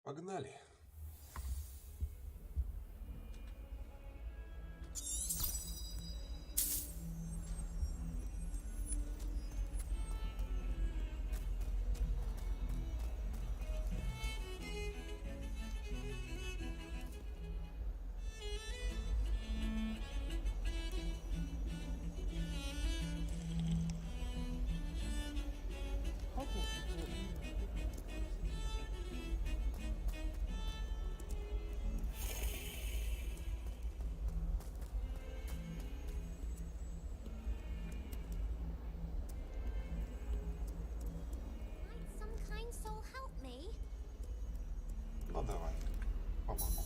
Погнали. Some kind soul help me? Ну давай, помогу.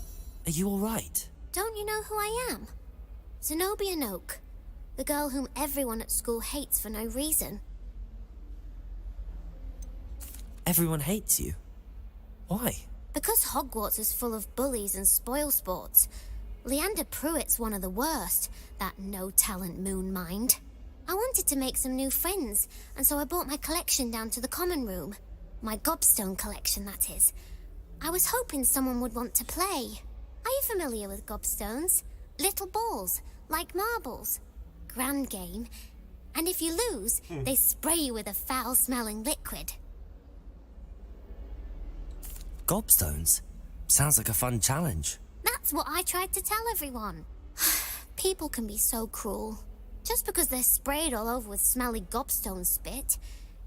Are you all right? Don't you know who I am? Zenobia Noak, the girl whom everyone at school hates for no reason. Everyone hates you. Why? Because Hogwarts is full of bullies and spoilsports. Leander Pruitt's one of the worst, that no-talent moon mind. I wanted to make some new friends, and so I brought my collection down to the common room. My gobstone collection, that is. I was hoping someone would want to play. Are you familiar with gobstones? Little balls, like marbles. Grand game. And if you lose, they spray you with a foul-smelling liquid. Gobstones? Sounds like a fun challenge. That's what I tried to tell everyone. People can be so cruel. Just because they're sprayed all over with smelly gobstone spit,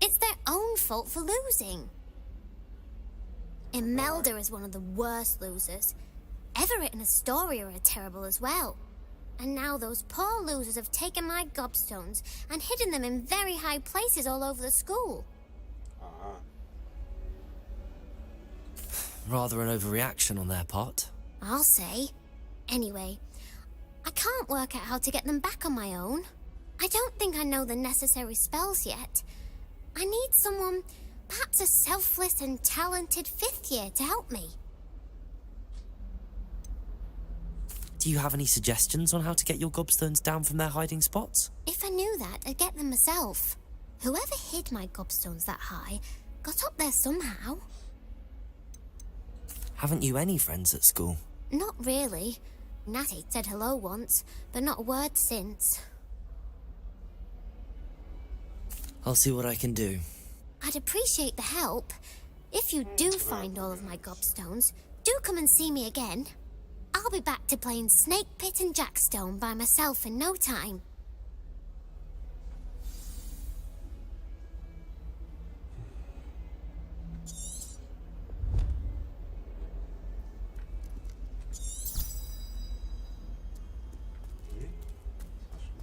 it's their own fault for losing. Imelda is one of the worst losers. Everett and Astoria are terrible as well. And now those poor losers have taken my gobstones and hidden them in very high places all over the school. Ага. Rather an overreaction on their part. I'll say. Anyway, I can't work out how to get them back on my own. I don't think I know the necessary spells yet. I need someone, perhaps a selfless and talented fifth year to help me. Do you have any suggestions on how to get your gobstones down from their hiding spots? If I knew that, I'd get them myself. Whoever hid my gobstones that high got up there somehow. Haven't you any friends at school? Not really. Natty said hello once, but not a word since. I'll see what I can do. I'd appreciate the help. If you do find all of my gobstones, do come and see me again. I'll be back to playing Snake Pit and Jackstone by myself in no time. И пошли.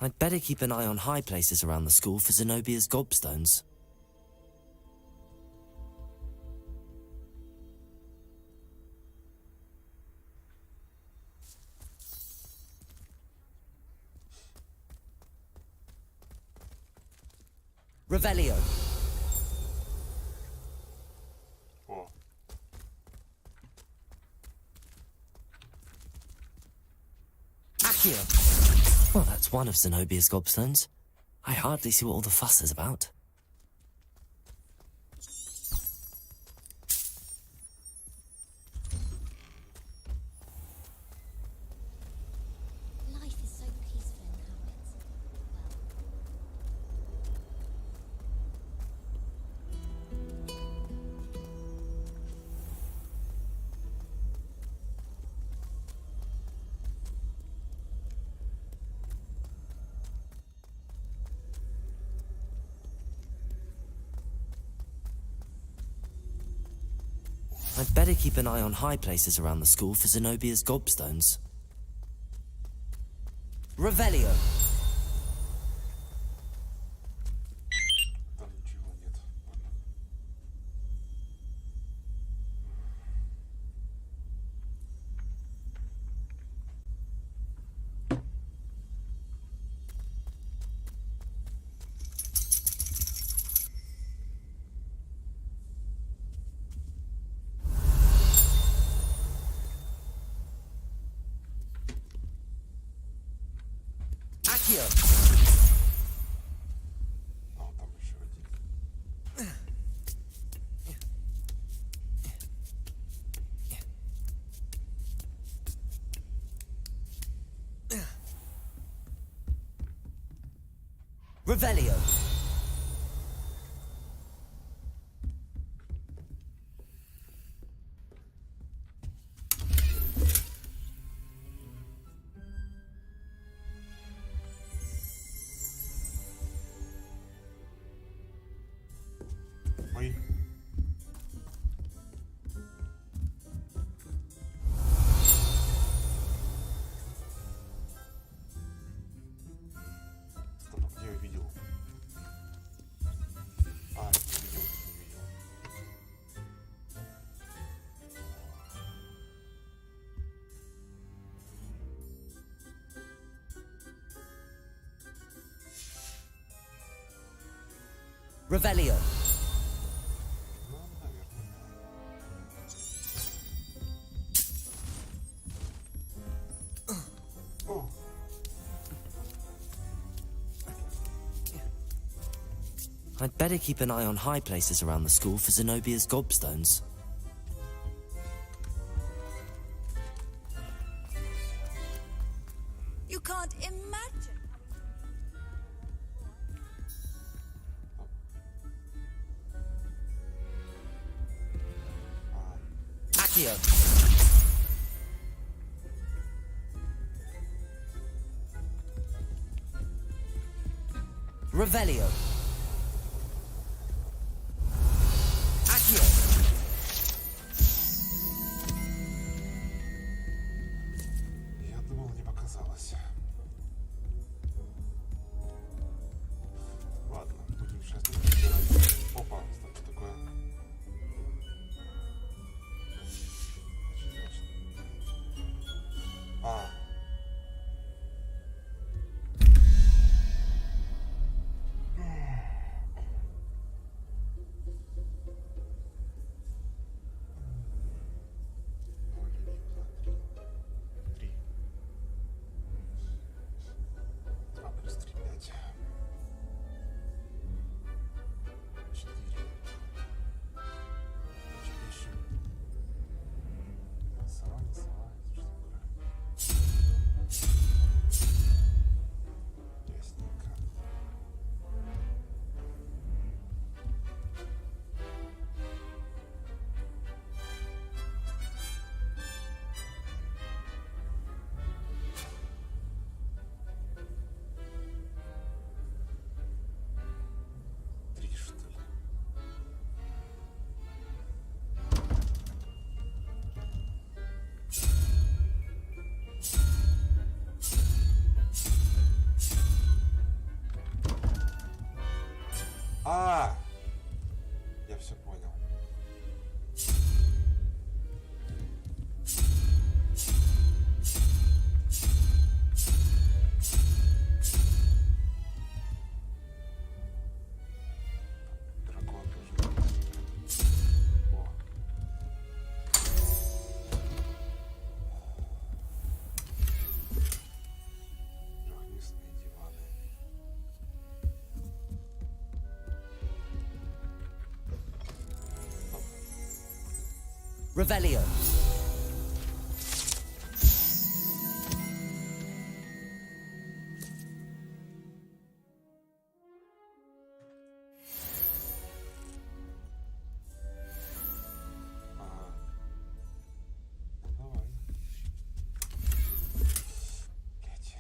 I'd better keep an eye on high places around the school for Zenobia's gobstones. Revelio. О, Accio. Well, that's one of Zenobia's gobstones. I hardly see what all the fuss is about. Life is so peaceful in Hogwarts. I'd better keep an eye on high places around the school for Zenobia's gobstones. Revelio. там ничего нет. Ладно. Accio. А, там еще один. Revelio. Ой. Стоп, а где я видел? А, не видел, не видел. Revelio. Ну, наверное. О, I'd better keep an eye on high places around the school for Zenobia's gobstones. You can't imagine. Accio. Revelio. Accio. я думал, не показалось. Ладно, будем сейчас разбирать. Опа, стоп, что такое? Что значит? А. Три. 2 плюс 3, 5. 4. Пишем. Сова, не сова, это что такое? Ясненько. Три, что ли? А! Я все понял. Дракон должен быть. О. Трехместные диваны. Revelio. Ага. Ну давай. Блять.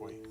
Ой.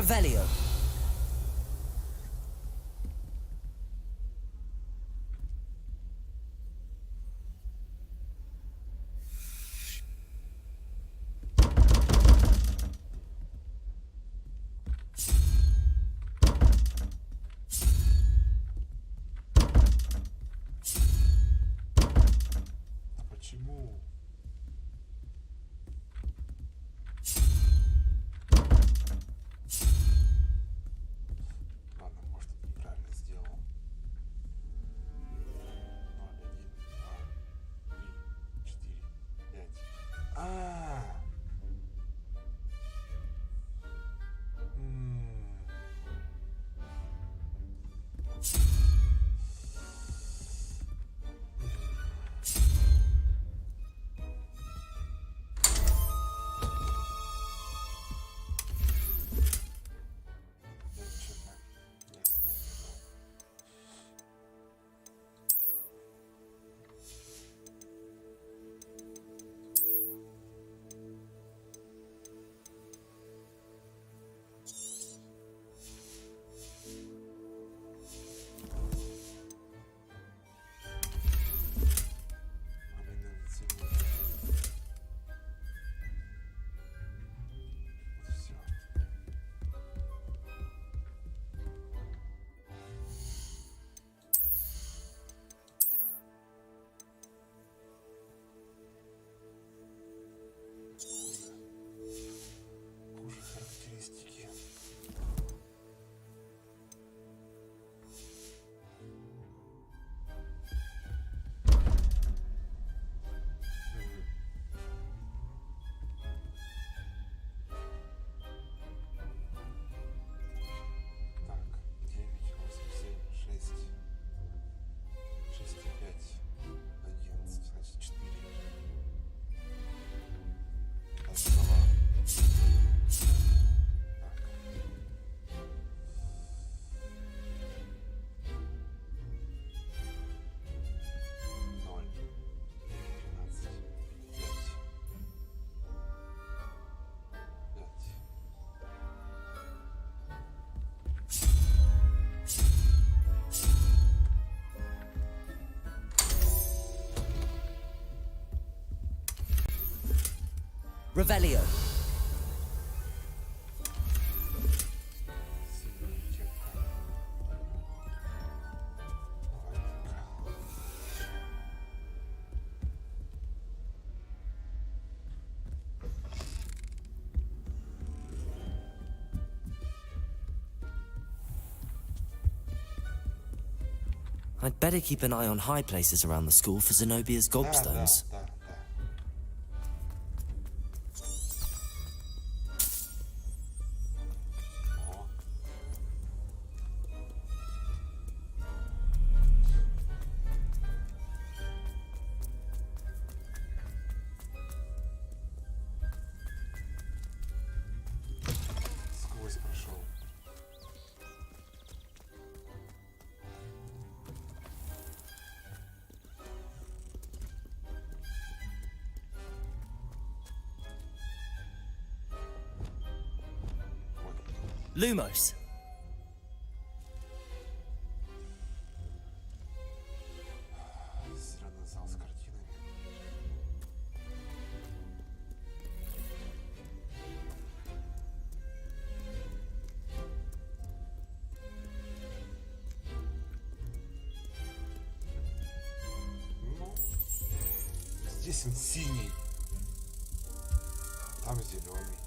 Revelio. А почему? Ладно, может, неправильно сделал. 0, 1, 2, 3, 4, 5. Я что-то не знаю. Мамина лицевая. Вот все. Хуже характеристики. Так, 9, 8, 7, 6, 6 и 5, 11, значит 4. Остава. Так. 0, 12, 5, 5. Revelio. Сильная кепка. Ладненько. I'd better keep an eye on high places around the school for Zenobia's gobstones. Да. О. Сквозь прошел. Lumos. Зеленый зал с картинами. Ну, здесь он синий, там зеленый.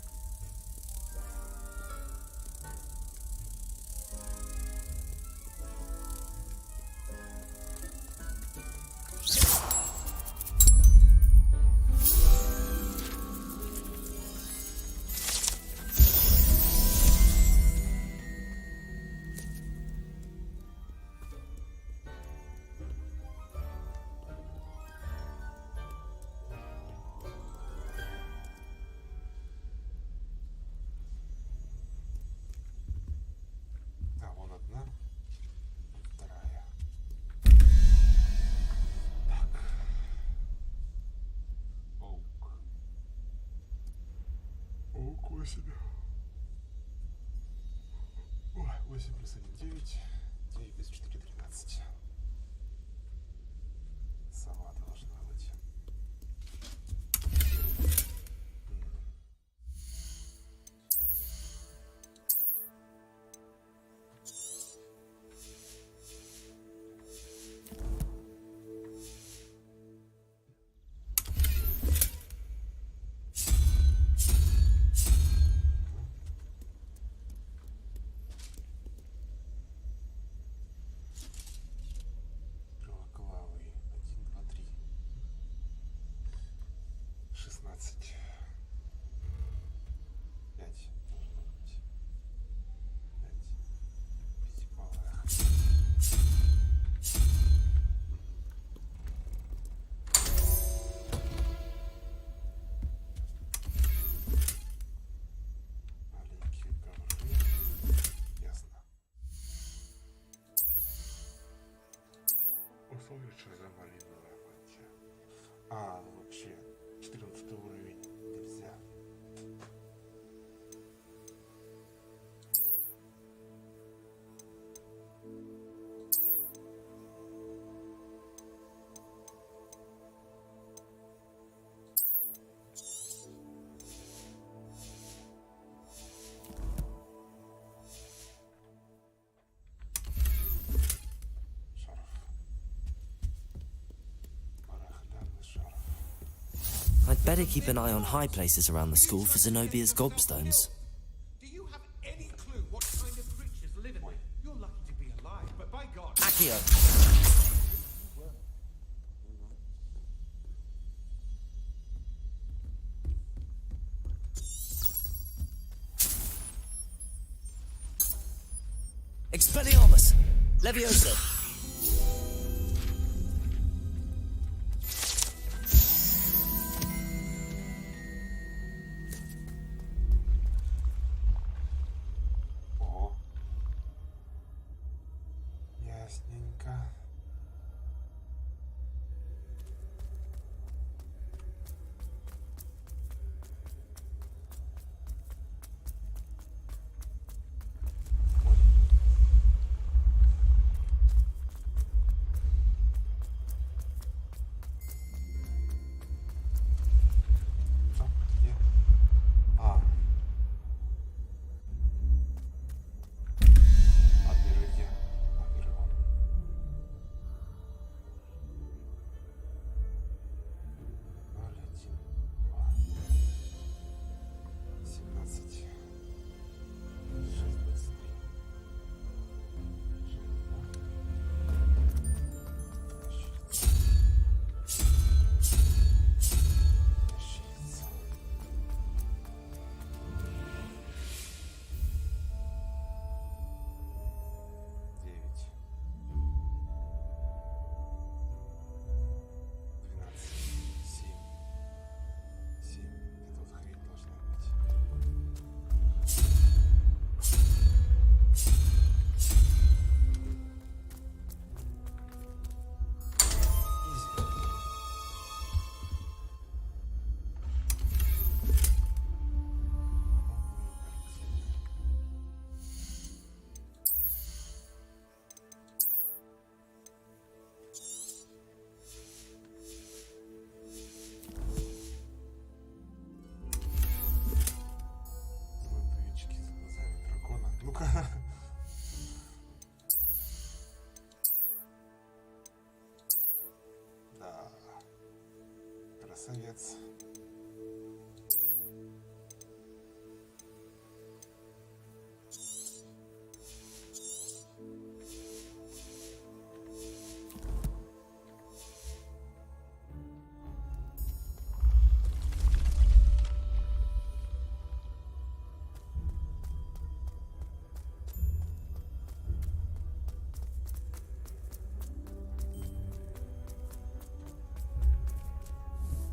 Да, вон одна, вторая. Так. Оук. Оук 8. 8 плюс 1, 9. 9 плюс 4, 13. Сова должна быть. Кровоклавый. 1, 2, 3. 16. 5 должно быть. 5. Пятипалых. Маленькие ковры. Ясно. Условия за малиновая мантия. Вообще 14 уровень нельзя. Шарф. Барахлянный шарф. I'd better keep an eye on high places around the school for Zenobia's gobstones. Do you have any clue what kind of creatures live in there? You're lucky to be alive, but by God. Accio! Expelliarmus! Leviosa! О. Ясненько. Что? Где? Отберу где? Отберу. 0, 1, 2. 17. 6, 23. Золотые очки за глазами дракона. Ну-ка. Да. Красавец.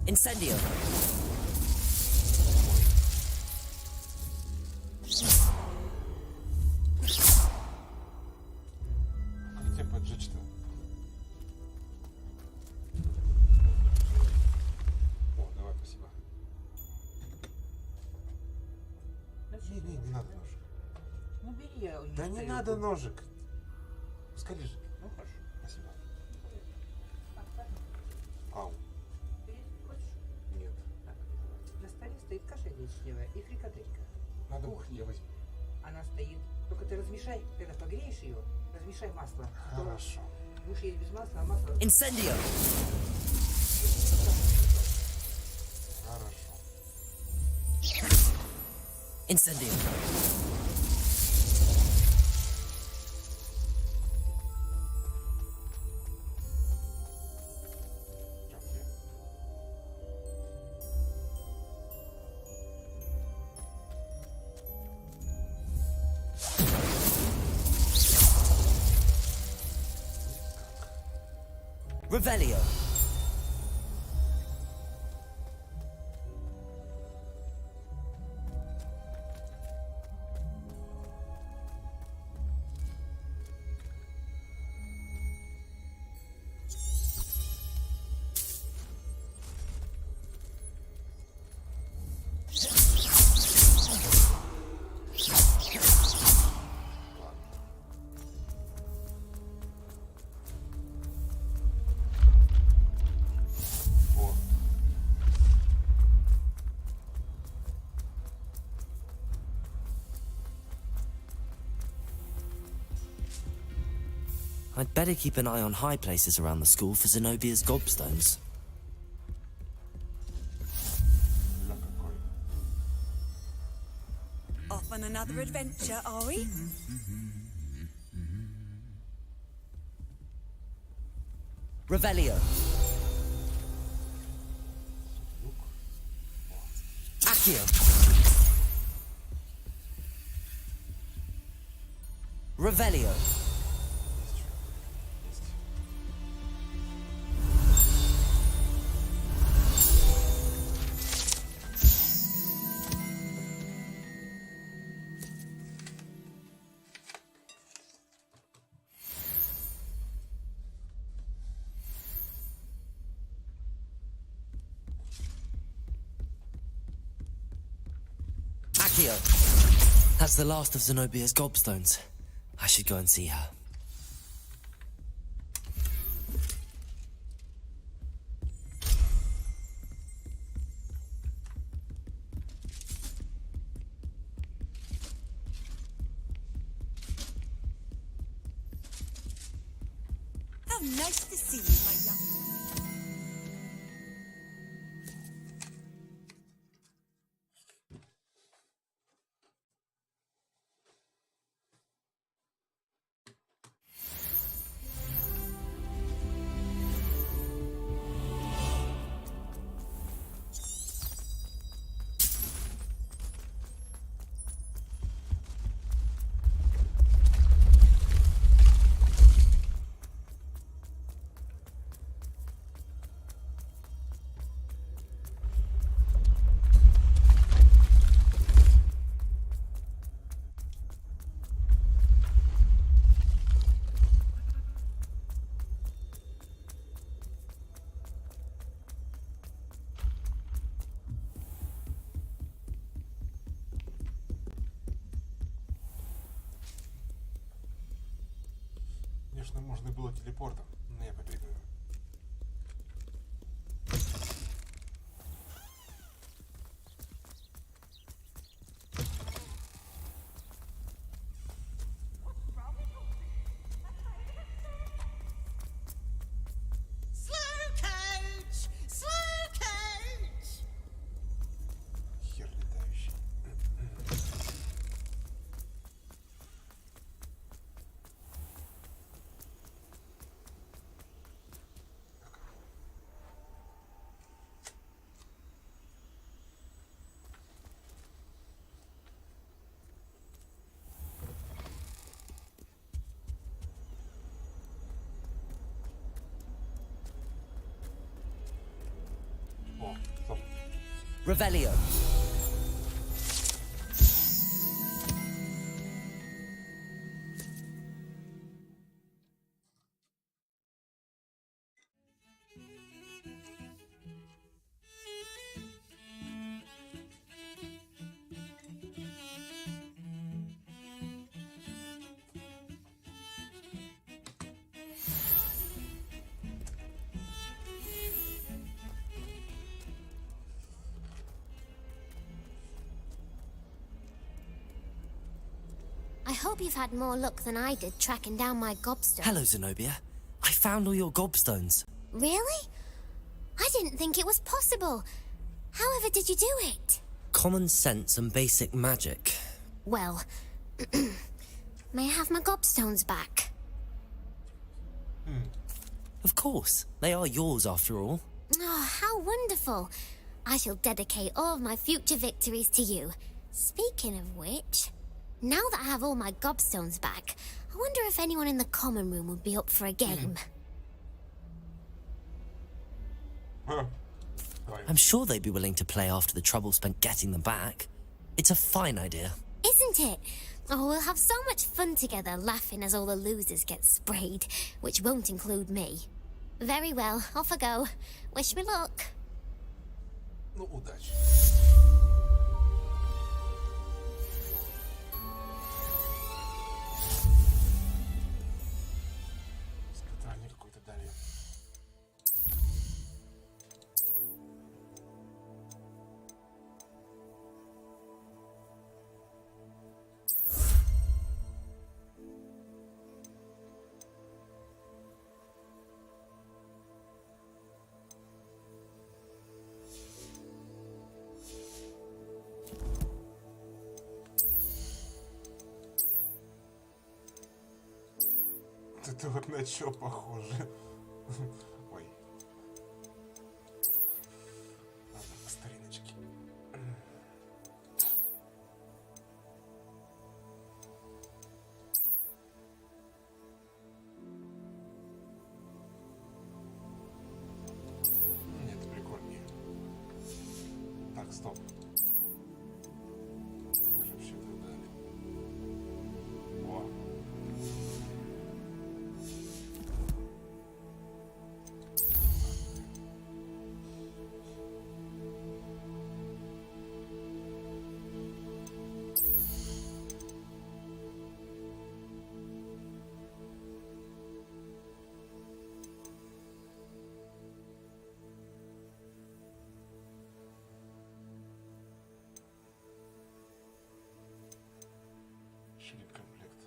Incendio! Как тебя поджечь-то? О, давай, спасибо. Не надо нож. Ну бери, Да не надо ножик. Скажи же. Ну хорошо. Спасибо. Ау. Хочешь? Нет. Так. На столе стоит каша гречневая и фрикаделька. Надо я возьму. Она стоит. Только ты размешай, когда погреешь ее, размешай масло. Хорошо. Будешь есть без масла, а масло... Incendio! Хорошо. Incendio! Чё, где? Revelio! О, I'd better keep an eye on high places around the school for Zenobia's gobstones. ля какой. Off on another adventure, are we? Revelio! Accio! Revelio! Есть. Accio! That's the last of Zenobia's gobstones. I should go and see her. How nice to see you, my young. Конечно, можно было телепортом, но я побегаю. Slow coach! Slow coach! Хер летающий. О, стоп. Revelio! hope you've had more luck than I did tracking down my gobstone. Hello, Zenobia. I found all your gobstones. Really? I didn't think it was possible. However did you do it? Common sense and basic magic. Well, may I have my gobstones back? Of course. They are yours after all. Oh, how wonderful. I shall dedicate all of my future victories to you. Speaking of which, now that I have all my gobstones back, I wonder if anyone in the common room would be up for a game. Huh. I'm sure they'd be willing to play after the trouble spent getting them back. It's a fine idea. Isn't it? Oh, we'll have so much fun together laughing as all the losers get sprayed, which won't include me. Very well, off I go. Wish me luck. Ну, удачи. Испытание какое-то дали. Это вот на что похоже? Ой. Ладно, по стариночке. Нет, прикольнее. Так, стоп. Мне же вообще это дали. О. Шрифт комплект.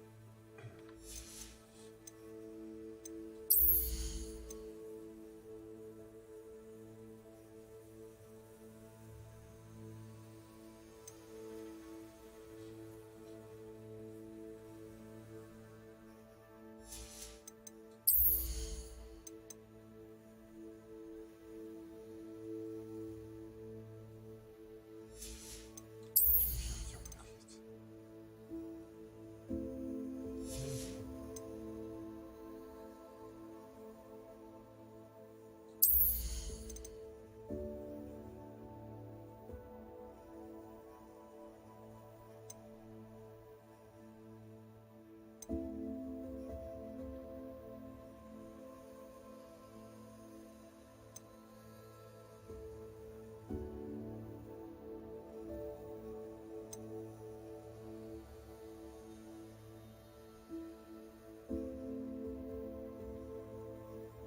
Еще в темных есть.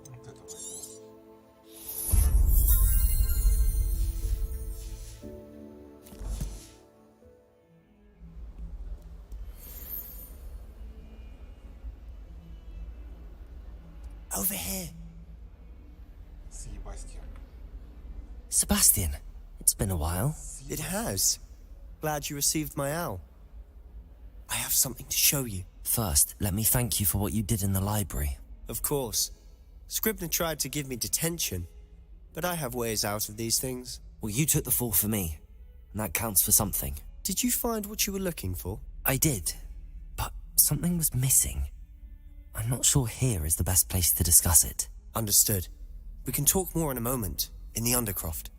Вот это возьму. Over here. Себастьян. Sebastian, it's been a while. It has. Glad you received my owl. I have something to show you. First, let me thank you for what you did in the library. Of course. Scribner tried to give me detention, but I have ways out of these things. Well, you took the fall for me, and that counts for something. Did you find what you were looking for? I did, but something was missing. I'm not sure here is the best place to discuss it. Understood. We can talk more in a moment, in the Undercroft.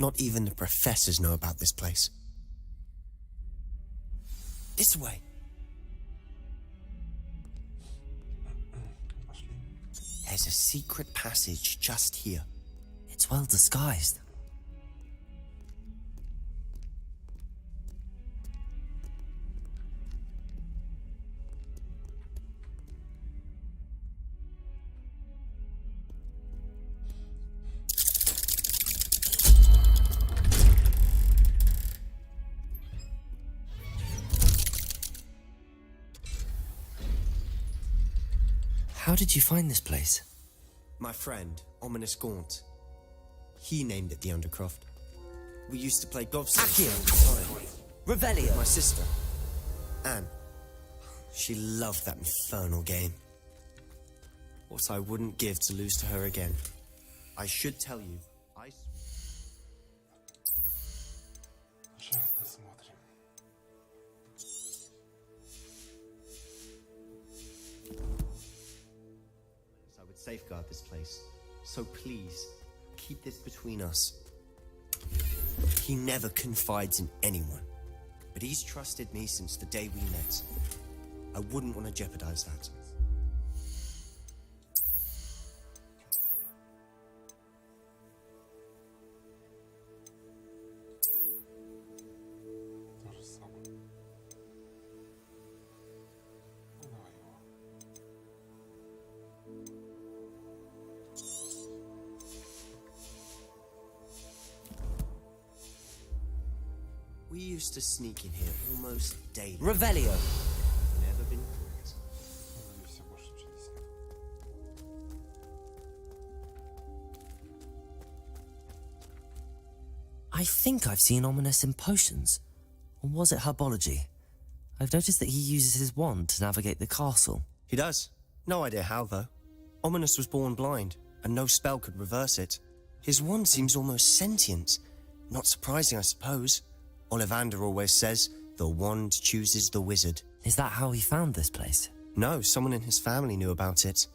Not even the professors know about this place. This way. Пошли. There's a secret passage just here. It's well disguised. How did you find this place? My friend, Ominous Gaunt. He named it the Undercroft. We used to play gobstones Accio! all the time. Revelio! My sister, Anne. She loved that infernal game. What I wouldn't give to lose to her again. I should tell you, Сейчас досмотрим. I would safeguard this place. So please, keep this between us. He never confides in anyone, but he's trusted me since the day we met. I wouldn't want to jeopardize that. То же самое. Ну, давай его. We used to sneak in here almost daily. Revelio! Never been caught. Ну, и все, больше ничего не снято. I think I've seen Ominous in potions. Or was it herbology? I've noticed that he uses his wand to navigate the castle. He does. No idea how, though. Ominous was born blind, and no spell could reverse it. His wand seems almost sentient. Not surprising, I suppose. Ollivander always says, the wand chooses the wizard. Is that how he found this place? No, someone in his family knew about it.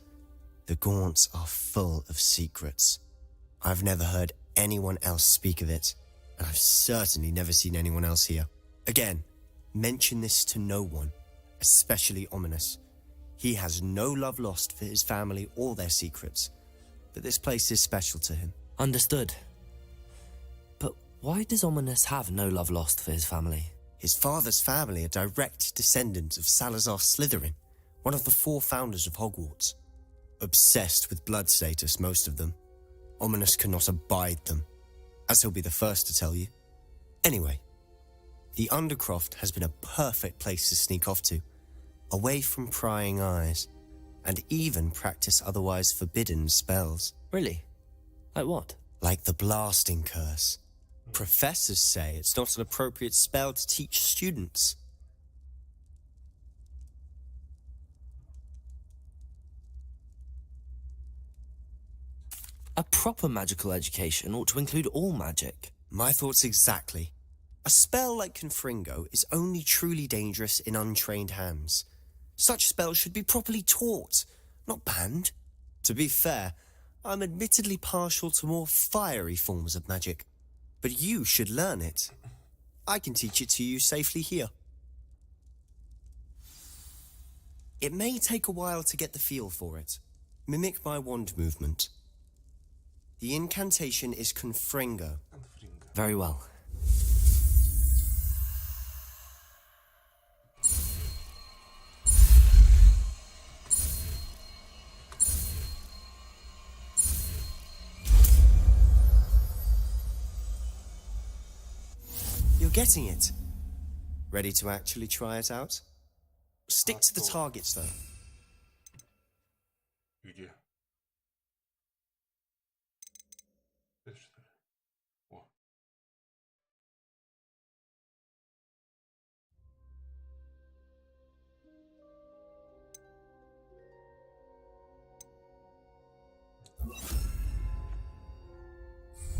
The Gaunts are full of secrets. I've never heard anyone else speak of it, and I've certainly never seen anyone else here. Again, mention this to no one, especially Ominous. He has no love lost for his family or their secrets, but this place is special to him. Understood. But why does Ominous have no love lost for his family? His father's family are direct descendants of Salazar Slytherin, one of the 4 founders of Hogwarts. Obsessed with blood status, most of them. Ominous cannot abide them, as he'll be the first to tell you. Anyway, the Undercroft has been a perfect place to sneak off to, away from prying eyes, and even practice otherwise forbidden spells. Really? Like what? Like the blasting curse. Professors say it's not an appropriate spell to teach students. A proper magical education ought to include all magic. My thoughts exactly. A spell like Confringo is only truly dangerous in untrained hands. Such spells should be properly taught, not banned. To be fair, I'm admittedly partial to more fiery forms of magic, but you should learn it. I can teach it to you safely here. It may take a while to get the feel for it. Mimic my wand movement. The incantation is Confringo. Very well. You're getting it. Ready to actually try it out? Stick to the targets, though. Где? Это что ли? О.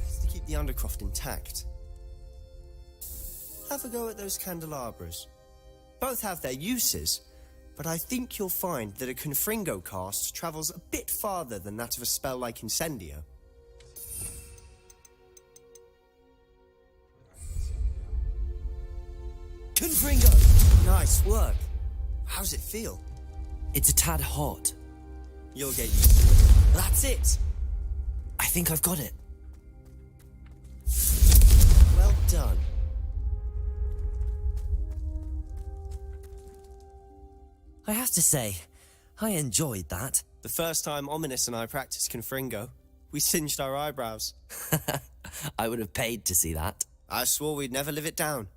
Best to keep the Undercroft intact. Have a go at those candelabras. Both have their uses, but I think you'll find that a Confringo cast travels a bit farther than that of a spell like Incendio. Confringo! Nice work. How's it feel? It's a tad hot. You'll get used to it. That's it! I think I've got it. Well done. I have to say, I enjoyed that. The first time Ominous and I practiced Confringo, we singed our eyebrows. I would have paid to see that. I swore we'd never live it down.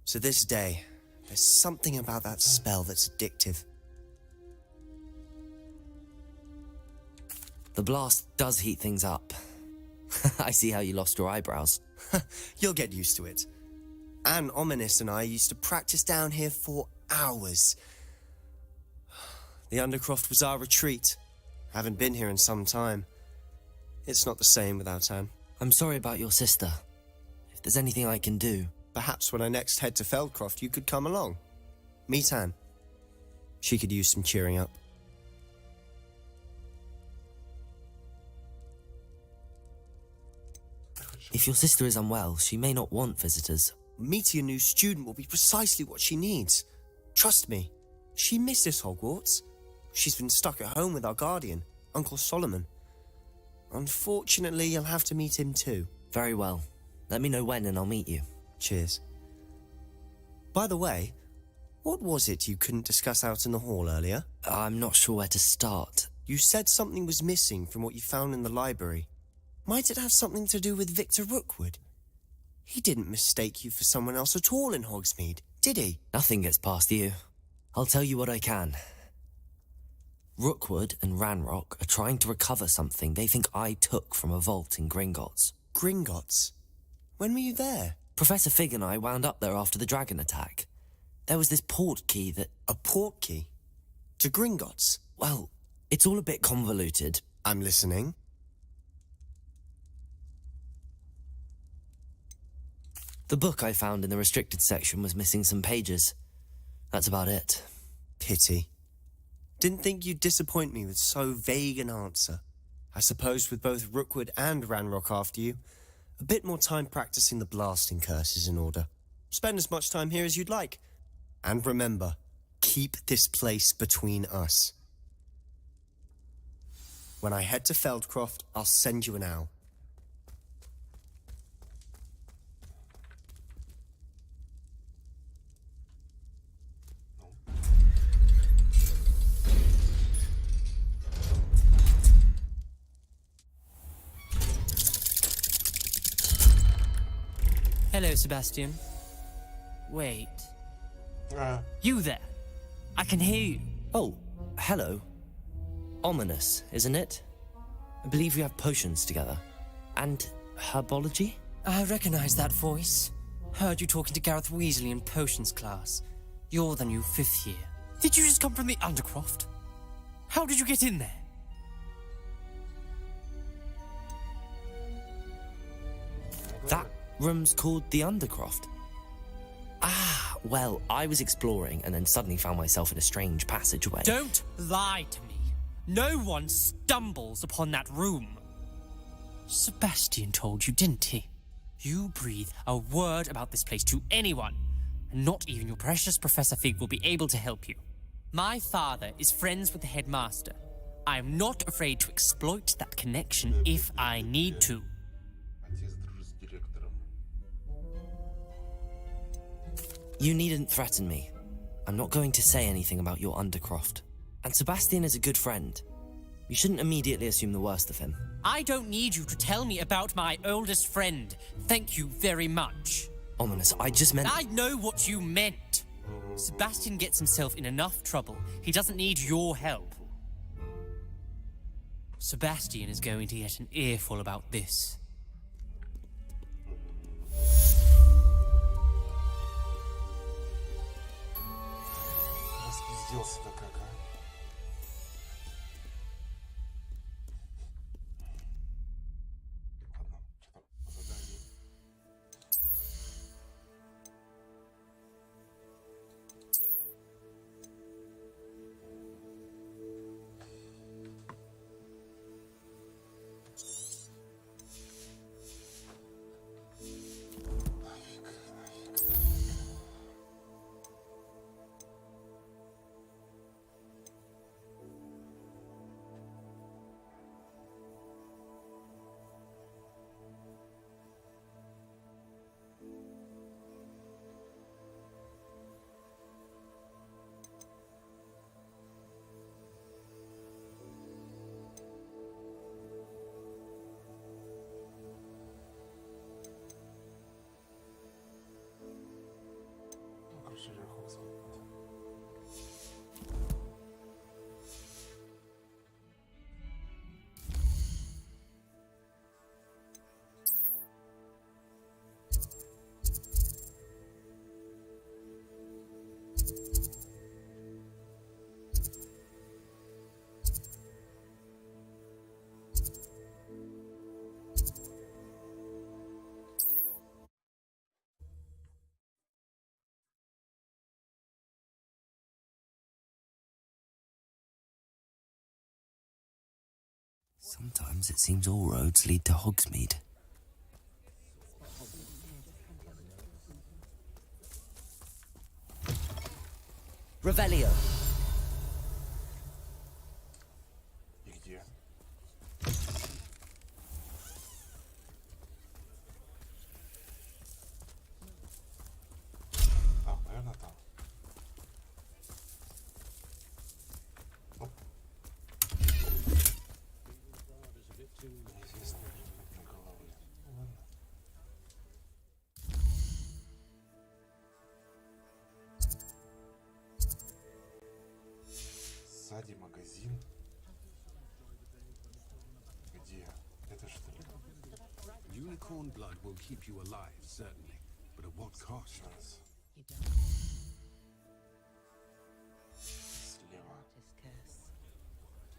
To this day, there's something about that spell that's addictive. The blast does heat things up. I see how you lost your eyebrows. You'll get used to it. Anne Ominous and I used to practice down here for hours. The Undercroft was our retreat. Haven't been here in some time. It's not the same without Anne. I'm sorry about your sister. If there's anything I can do... Perhaps when I next head to Feldcroft, you could come along. Meet Anne. She could use some cheering up. If your sister is unwell, she may not want visitors. Meeting a new student will be precisely what she needs. Trust me. She misses Hogwarts. She's been stuck at home with our guardian, Uncle Solomon. Unfortunately, you'll have to meet him too. Very well. Let me know when and I'll meet you. Cheers. By the way, what was it you couldn't discuss out in the hall earlier? I'm not sure where to start. You said something was missing from what you found in the library. Might it have something to do with Victor Rookwood? He didn't mistake you for someone else at all in Hogsmeade, did he? Nothing gets past you. I'll tell you what I can. Rookwood and Ranrock are trying to recover something they think I took from a vault in Gringotts. Gringotts? When were you there? Professor Fig and I wound up there after the dragon attack. There was this port key that... A port key? To Gringotts? Well, it's all a bit convoluted. I'm listening. The book I found in the restricted section was missing some pages. That's about it. Pity. Didn't think you'd disappoint me with so vague an answer. I suppose with both Rookwood and Ranrock after you, a bit more time practicing the blasting curse is in order. Spend as much time here as you'd like. And remember, keep this place between us. When I head to Feldcroft, I'll send you an owl. Hello, Sebastian. Wait. You there? I can hear you. Oh, hello. Ominous, isn't it? I believe we have potions together. And herbology? I recognize that voice. Heard you talking to Gareth Weasley in potions class. You're the new 5th year. Did you just come from the Undercroft? How did you get in there? That room's called the Undercroft. Ah, well, I was exploring and then suddenly found myself in a strange passageway. Don't lie to me. No one stumbles upon that room. Sebastian told you, didn't he? You breathe a word about this place to anyone, and not even your precious Professor Fig will be able to help you. My father is friends with the headmaster. I am not afraid to exploit that connection if I need to. Отец дружит с директором. You needn't threaten me. I'm not going to say anything about your Undercroft. And Sebastian is a good friend. You shouldn't immediately assume the worst of him. I don't need you to tell me about my oldest friend. Thank you very much. Ominous, I just meant... I know what you meant. Sebastian gets himself in enough trouble. He doesn't need your help. Sebastian is going to get an earful about this. Распизделся-то как, а? Ладно, что-то по заданию. Sometimes it seems all roads lead to Hogsmeade. Revelio. И где? А, наверное, там. Оп. Неизвестный предмет на голове. Ну, ладно. Сзади магазин. Где? Это что ли? Unicorn blood will keep you alive, certainly. But at what cost? Сейчас. Слева.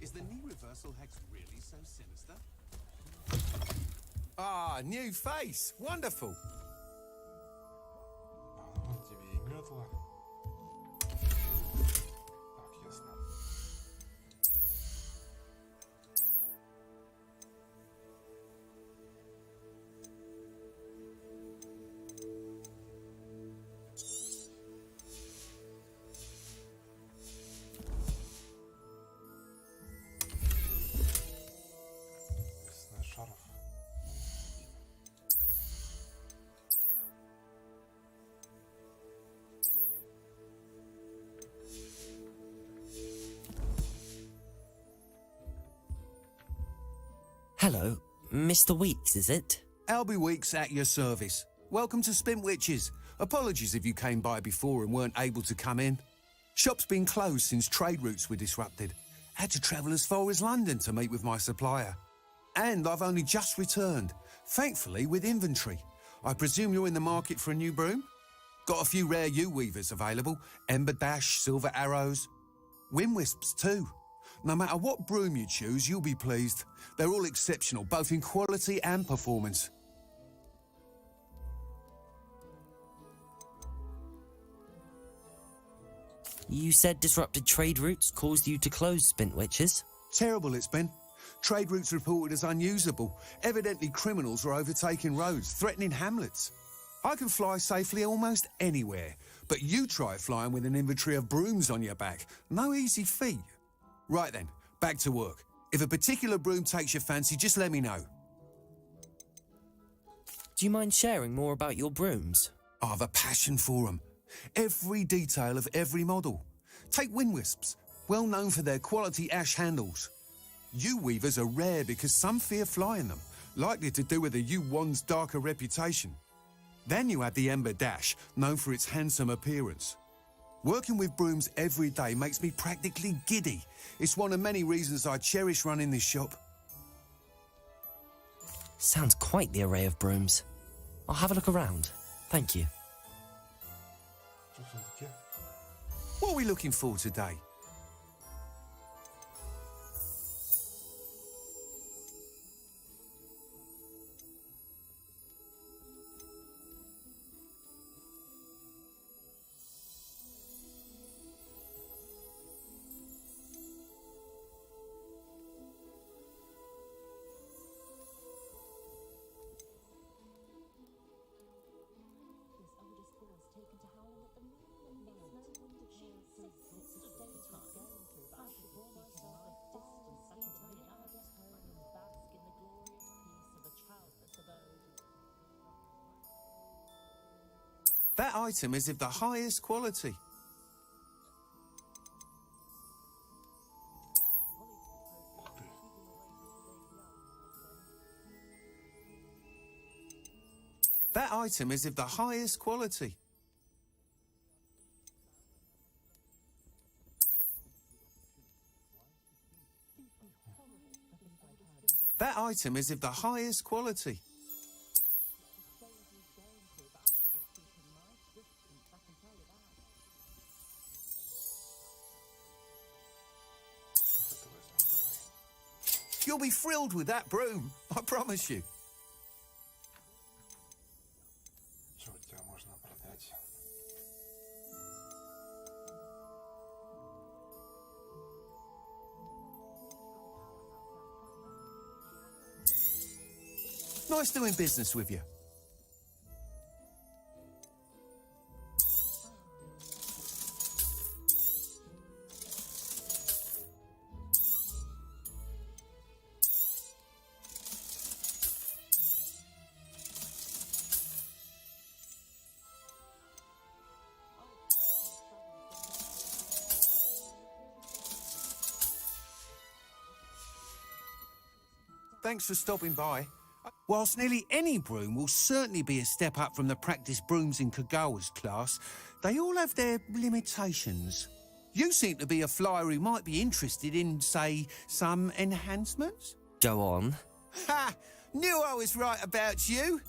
Is the knee reversal hex really so sinister? Ah, new face. Wonderful. А, вот тебе и метла. Так, ясно. Лесной шарф. Hello, Mr. Weeks, is it? Albie Weeks at your service. Welcome to Spintwitches. Apologies if you came by before and weren't able to come in. Shop's been closed since trade routes were disrupted. Had to travel as far as London to meet with my supplier. And I've only just returned, thankfully with inventory. I presume you're in the market for a new broom? Got a few rare U-weavers available. Ember Dash, Silver Arrows. Wind Wisps too. No matter what broom you choose, you'll be pleased. They're all exceptional, both in quality and performance. You said disrupted trade routes caused you to close Spintwitches? Terrible it's been. Trade routes reported as unusable. Evidently criminals are overtaking roads, threatening hamlets. I can fly safely almost anywhere, but you try flying with an inventory of brooms on your back. No easy feat. Right then, back to work. If a particular broom takes your fancy, just let me know. Do you mind sharing more about your brooms? I have a passion for them. Every detail of every model. Take Wind Wisps, well known for their quality ash handles. U-weavers are rare because some fear flying them, likely to do with the U-wand's darker reputation. Then you have the Ember Dash, known for its handsome appearance. Working with brooms every day makes me practically giddy. It's one of many reasons I cherish running this shop. Sounds quite the array of brooms. I'll have a look around. Thank you. Что все-таки? What are we looking for today? That item is of the highest quality. Ух ты. That item is of the highest quality. That item is of the highest quality. Вот это возьмем, давай. You'll be thrilled with that broom, I promise you. Что у тебя можно продать? Nice doing business with you. Thanks for stopping by. Whilst nearly any broom will certainly be a step up from the practice brooms in Kagawa's class, they all have their limitations. You seem to be a flyer who might be interested in, say, some enhancements? Go on. Ha! Knew I was right about you.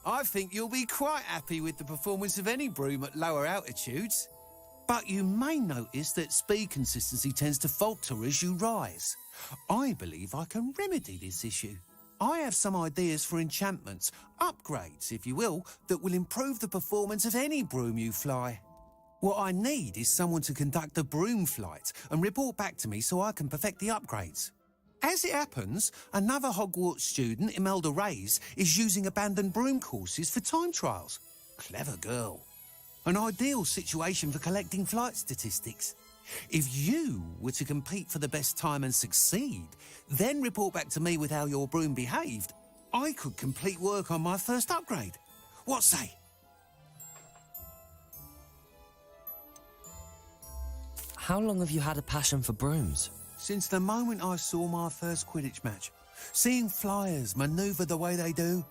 I think you'll be quite happy with the performance of any broom at lower altitudes. But you may notice that speed consistency tends to falter as you rise. I believe I can remedy this issue. I have some ideas for enchantments, upgrades, if you will, that will improve the performance of any broom you fly. What I need is someone to conduct a broom flight and report back to me so I can perfect the upgrades. As it happens, another Hogwarts student, Imelda Reyes, is using abandoned broom courses for time trials. Clever girl. An ideal situation for collecting flight statistics. If you were to compete for the best time and succeed, then report back to me with how your broom behaved, I could complete work on my first upgrade. What say? How long have you had a passion for brooms? Since the moment I saw my first Quidditch match. Seeing flyers manoeuvre the way they do.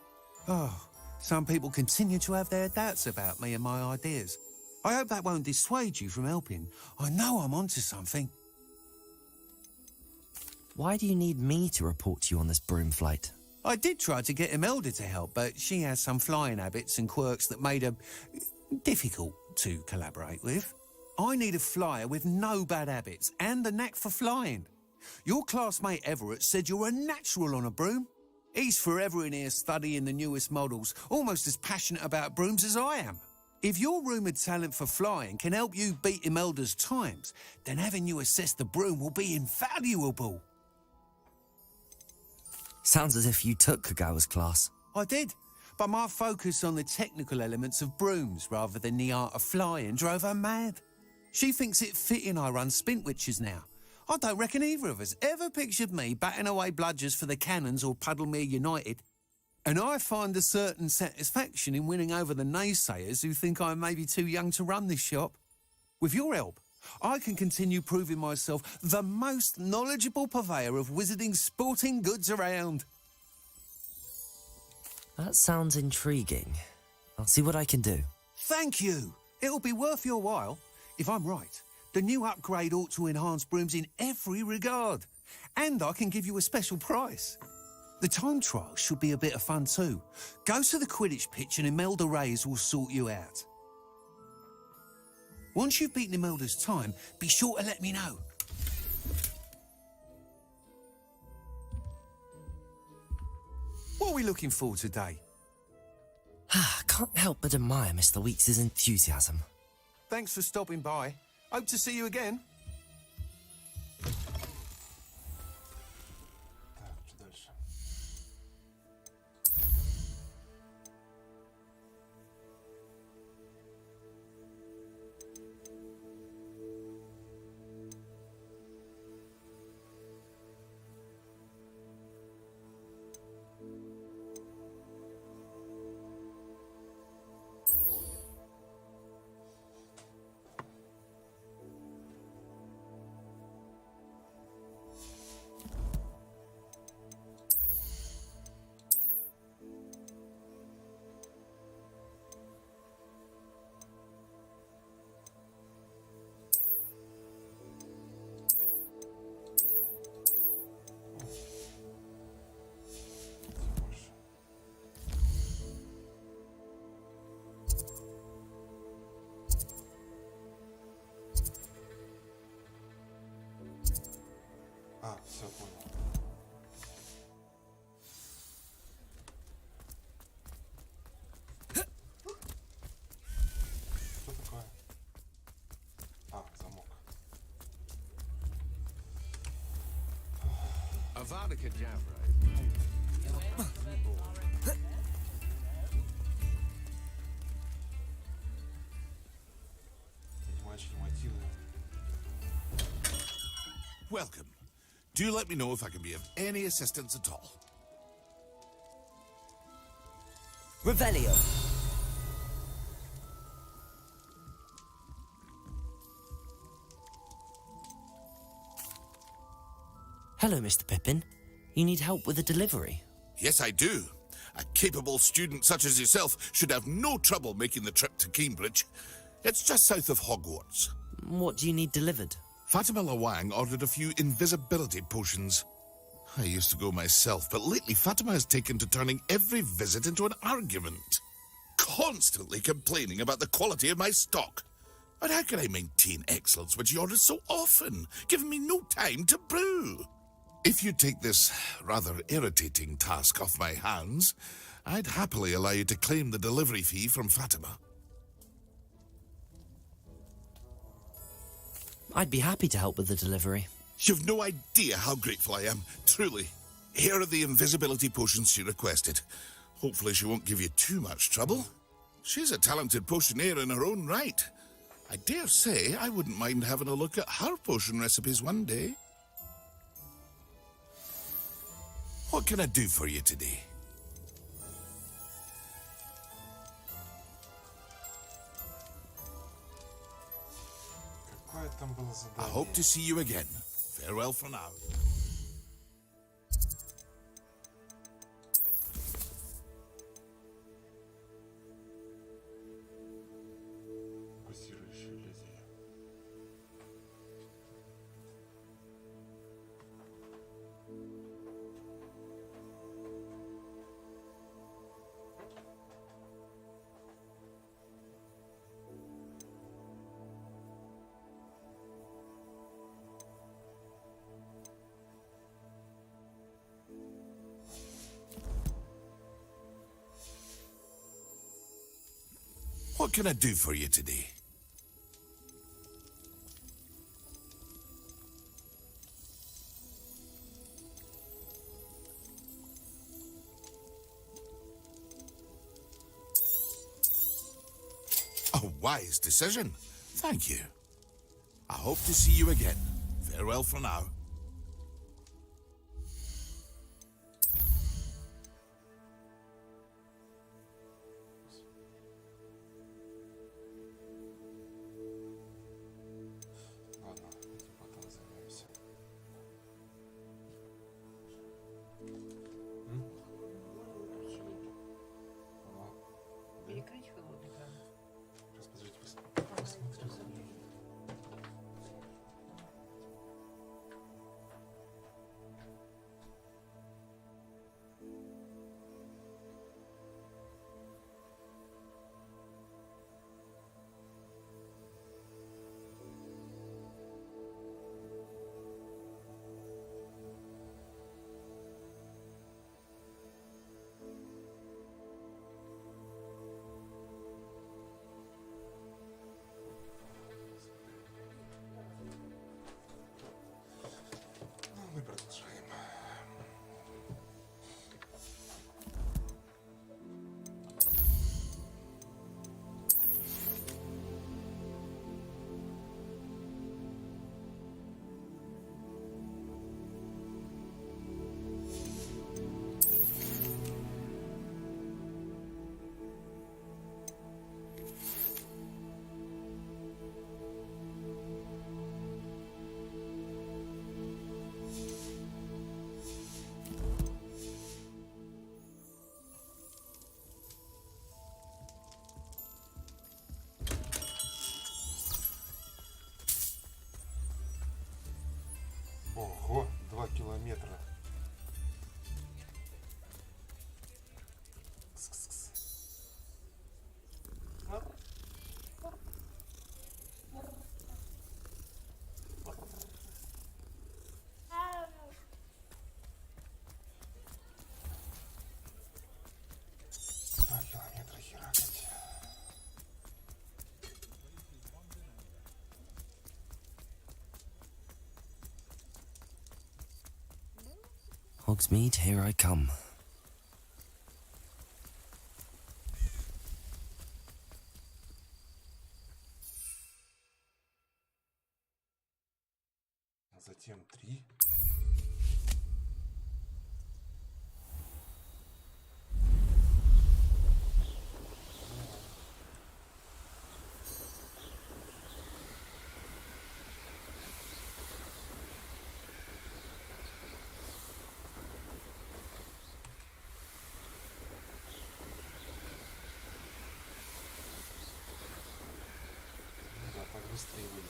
Oh, some people continue to have their doubts about me and my ideas. I hope that won't dissuade you from helping. I know I'm onto something. Why do you need me to report to you on this broom flight? I did try to get Imelda to help, but she has some flying habits and quirks that made her difficult to collaborate with. I need a flyer with no bad habits and a knack for flying. Your classmate Everett said you're a natural on a broom. He's forever in here studying the newest models, almost as passionate about brooms as I am. If your rumoured talent for flying can help you beat Imelda's times, then having you assess the broom will be invaluable. Sounds as if you took Kagawa's class. I did, but my focus on the technical elements of brooms rather than the art of flying drove her mad. She thinks it fitting I run Spintwitches now. I don't reckon either of us ever pictured me batting away bludgers for the Cannons or Puddlemere United. And I find a certain satisfaction in winning over the naysayers who think I may be too young to run this shop. With your help, I can continue proving myself the most knowledgeable purveyor of wizarding sporting goods around. That sounds intriguing. I'll see what I can do. Thank you. It'll be worth your while. If I'm right, the new upgrade ought to enhance brooms in every regard. And I can give you a special price. The time trial should be a bit of fun too. Go to the Quidditch pitch and Imelda Reyes will sort you out. Once you've beaten Imelda's time, be sure to let me know. What are we looking for today? I can't help but admire Mr. Weeks' enthusiasm. Thanks for stopping by. Hope to see you again. Так, что дальше? Больше. А, все понял. Что такое? А, замок. Avada Kedavra. Welcome. Do let me know if I can be of any assistance at all. Revelio. Hello, Mr. Pippin. You need help with a delivery? Yes, I do. A capable student such as yourself should have no trouble making the trip to Cambridge. It's just south of Hogwarts. What do you need delivered? Fatima Lawang ordered a few invisibility potions. I used to go myself, but lately Fatima has taken to turning every visit into an argument. Constantly complaining about the quality of my stock. But how can I maintain excellence when she orders so often, giving me no time to brew? If you take this rather irritating task off my hands, I'd happily allow you to claim the delivery fee from Fatima. I'd be happy to help with the delivery. You've no idea how grateful I am, truly. Here are the invisibility potions she requested. Hopefully she won't give you too much trouble. She's a talented potioneer in her own right. I dare say I wouldn't mind having a look at her potion recipes one day. What can I do for you today? Какое там было I задание? hope to see you again. Farewell for now. Пульсирующее лезвие. What can I do for you today? A wise decision. Thank you. I hope to see you again. Farewell for now. Ладно, этим потом займемся. Ага. Перекрыть холодный кран. Сейчас, подождите, посмотрю за ним. Ну, мы продолжаем. Ого, 2 километра. Кс-кс-кс. Два километра херакать. Hogsmeade, here I come. Затем Тем 3. Да, так быстрее выйдет.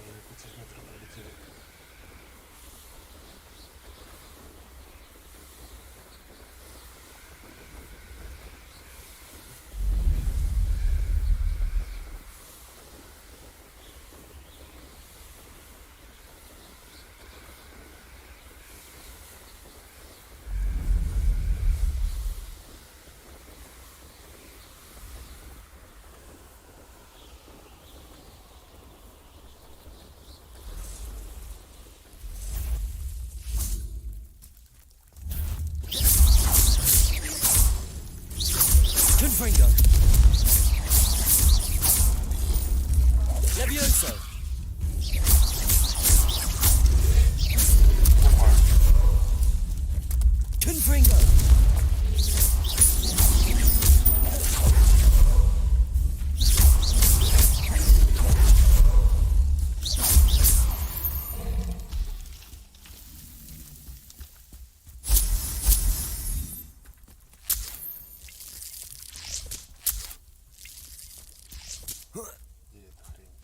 Уже 500 метров пролетели. Confringo! Levioso! Confringo! Где эта хрень?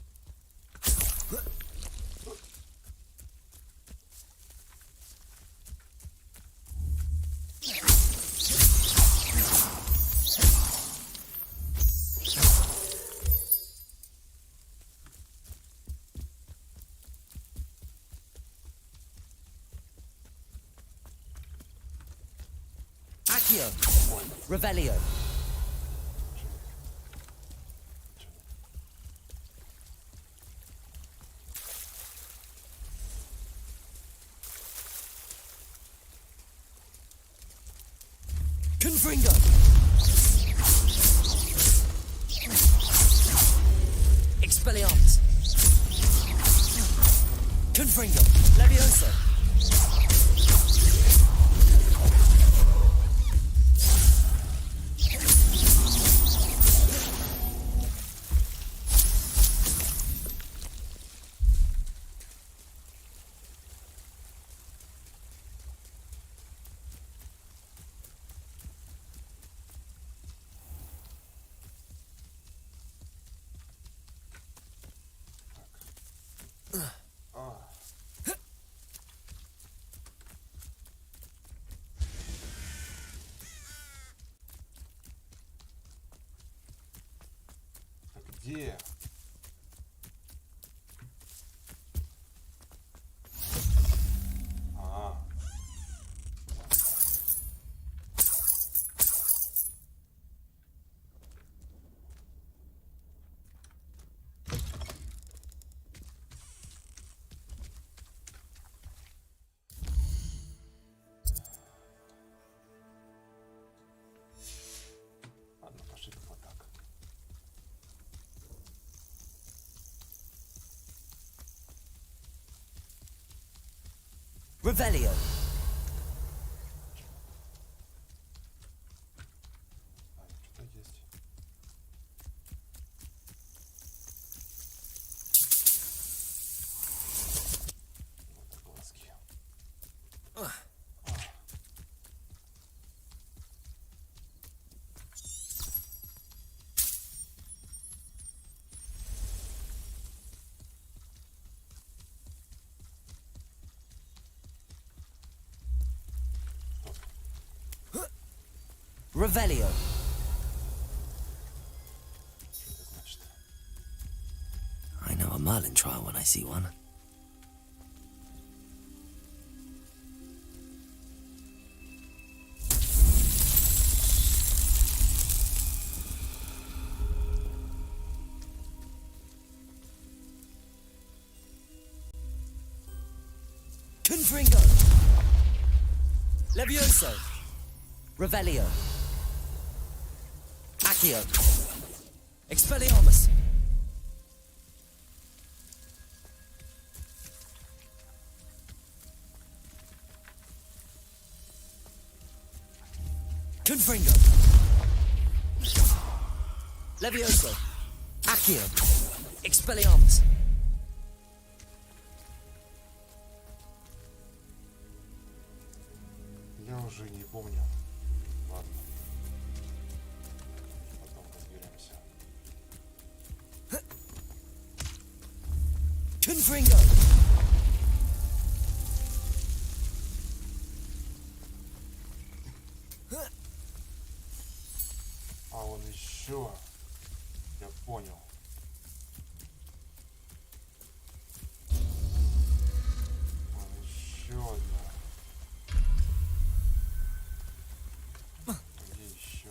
Accio! Revelio! Confringo! Expelliarmus! Confringo! Levioso! Так где? А, ладно, пошли вот так. Revelio! А, что-то есть. Вот так глазки. Revelio! Что это значит? I know a Merlin trial when I see one. Confringo! Levioso! Revelio! Accio! Expelliarmus! Confringo! Levioso! Accio! Expelliarmus! Я уже не помню. Ладно. Потом разберемся. Confringo! А он еще. Я понял. Он еще одна. Где еще?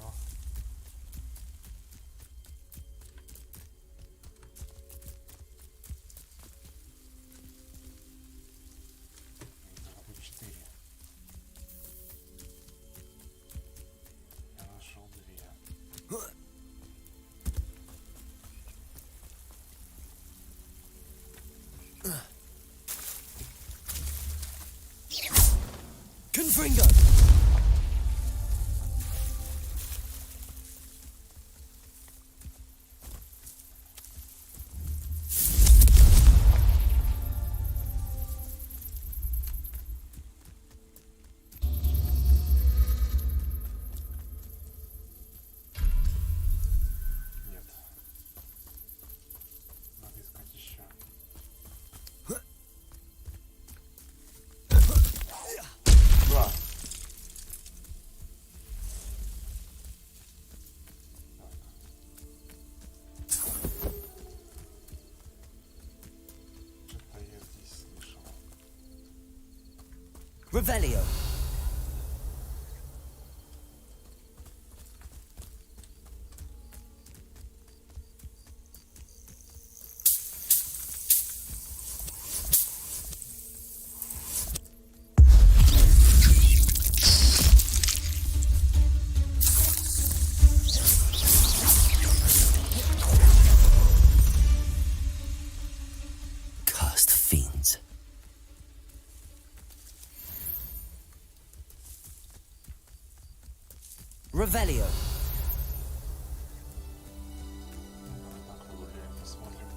Их должно быть 4. Я нашел 2. Confringo! Нет. Надо искать еще. Да. Что-то я здесь слышал. Revelio! Cursed fiends. Revelio. Давай так погуляем, посмотрим.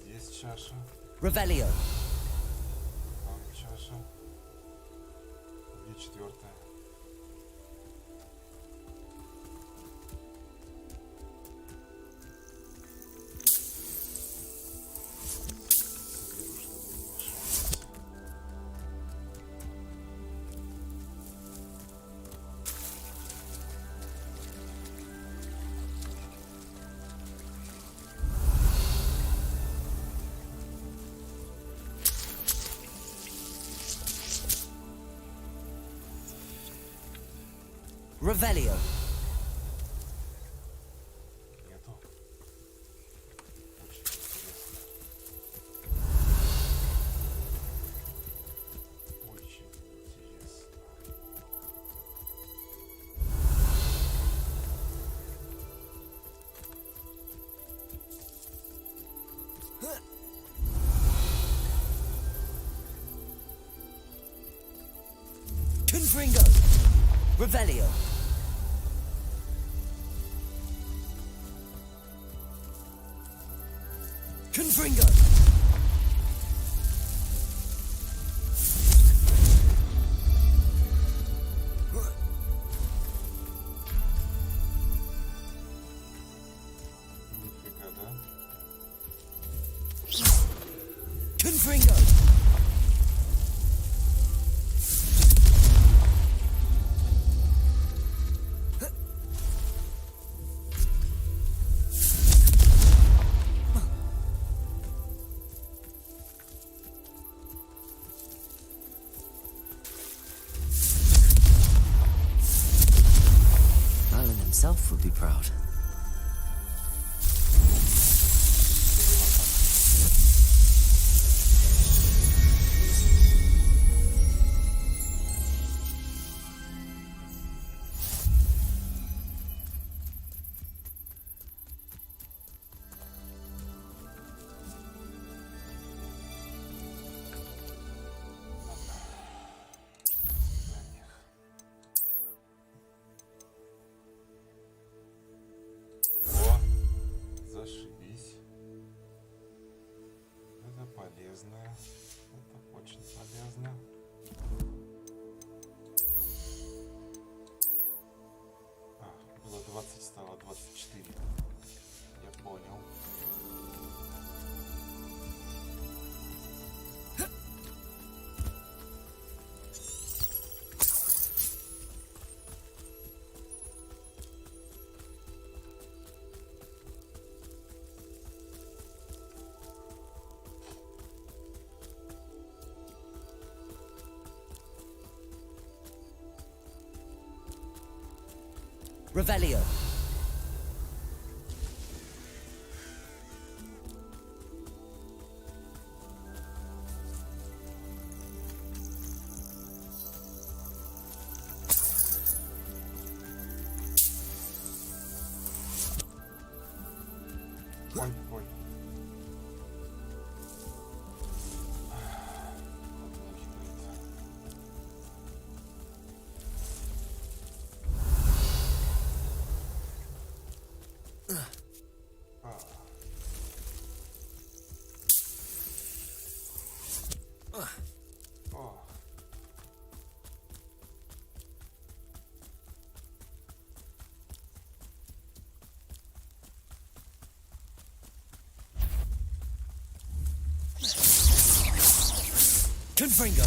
Здесь чаша, Revelio. там чаша. Где 4-я? Соберу, чтобы не мешалось. Revelio. Нету. Очень интересно. Очень интересно. Confringo. Revelio. Confringo. Нифига, да? Confringo. himself would be proud. О, зашибись. Это полезно. Это очень полезно. Было 20, стало 24. Я понял. Revelio. Ой, ой. Confringo.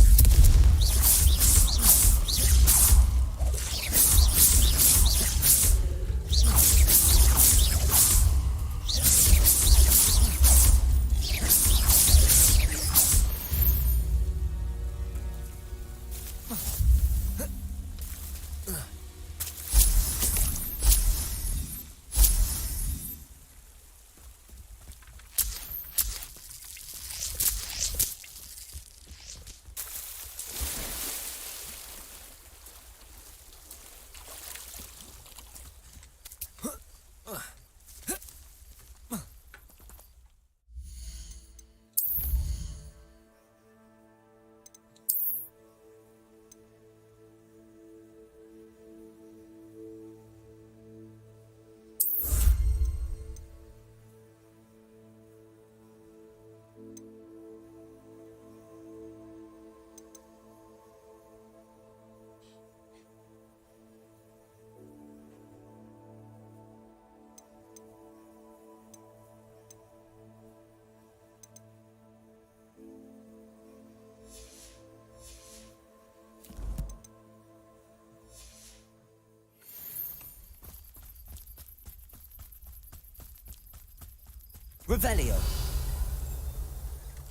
Revelio.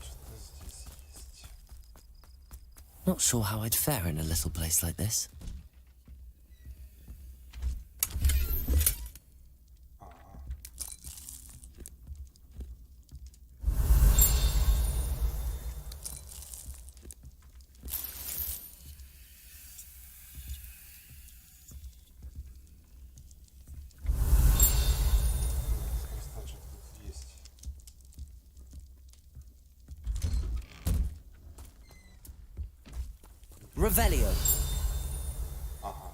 Что здесь есть? Not sure how I'd fare in a little place like this. Кристальчик тут есть. Revelio. Ага.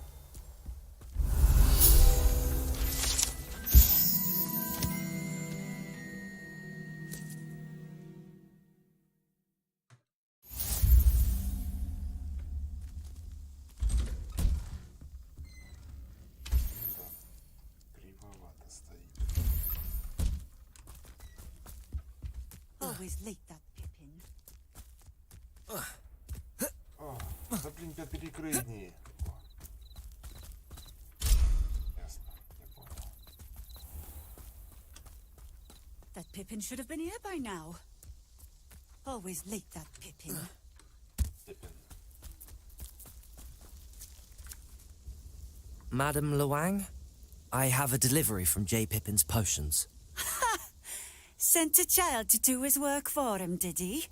Ну да, кривовато стоит. Always late, that Pippin. Да блин, перекрыни. Ясно, я понял. That Pippin should have been here by now. Always late, that Pippin. Пепен. Madame Luang? I have a delivery from J. Pippin's Potions. Sent a child to do his work for him, did he?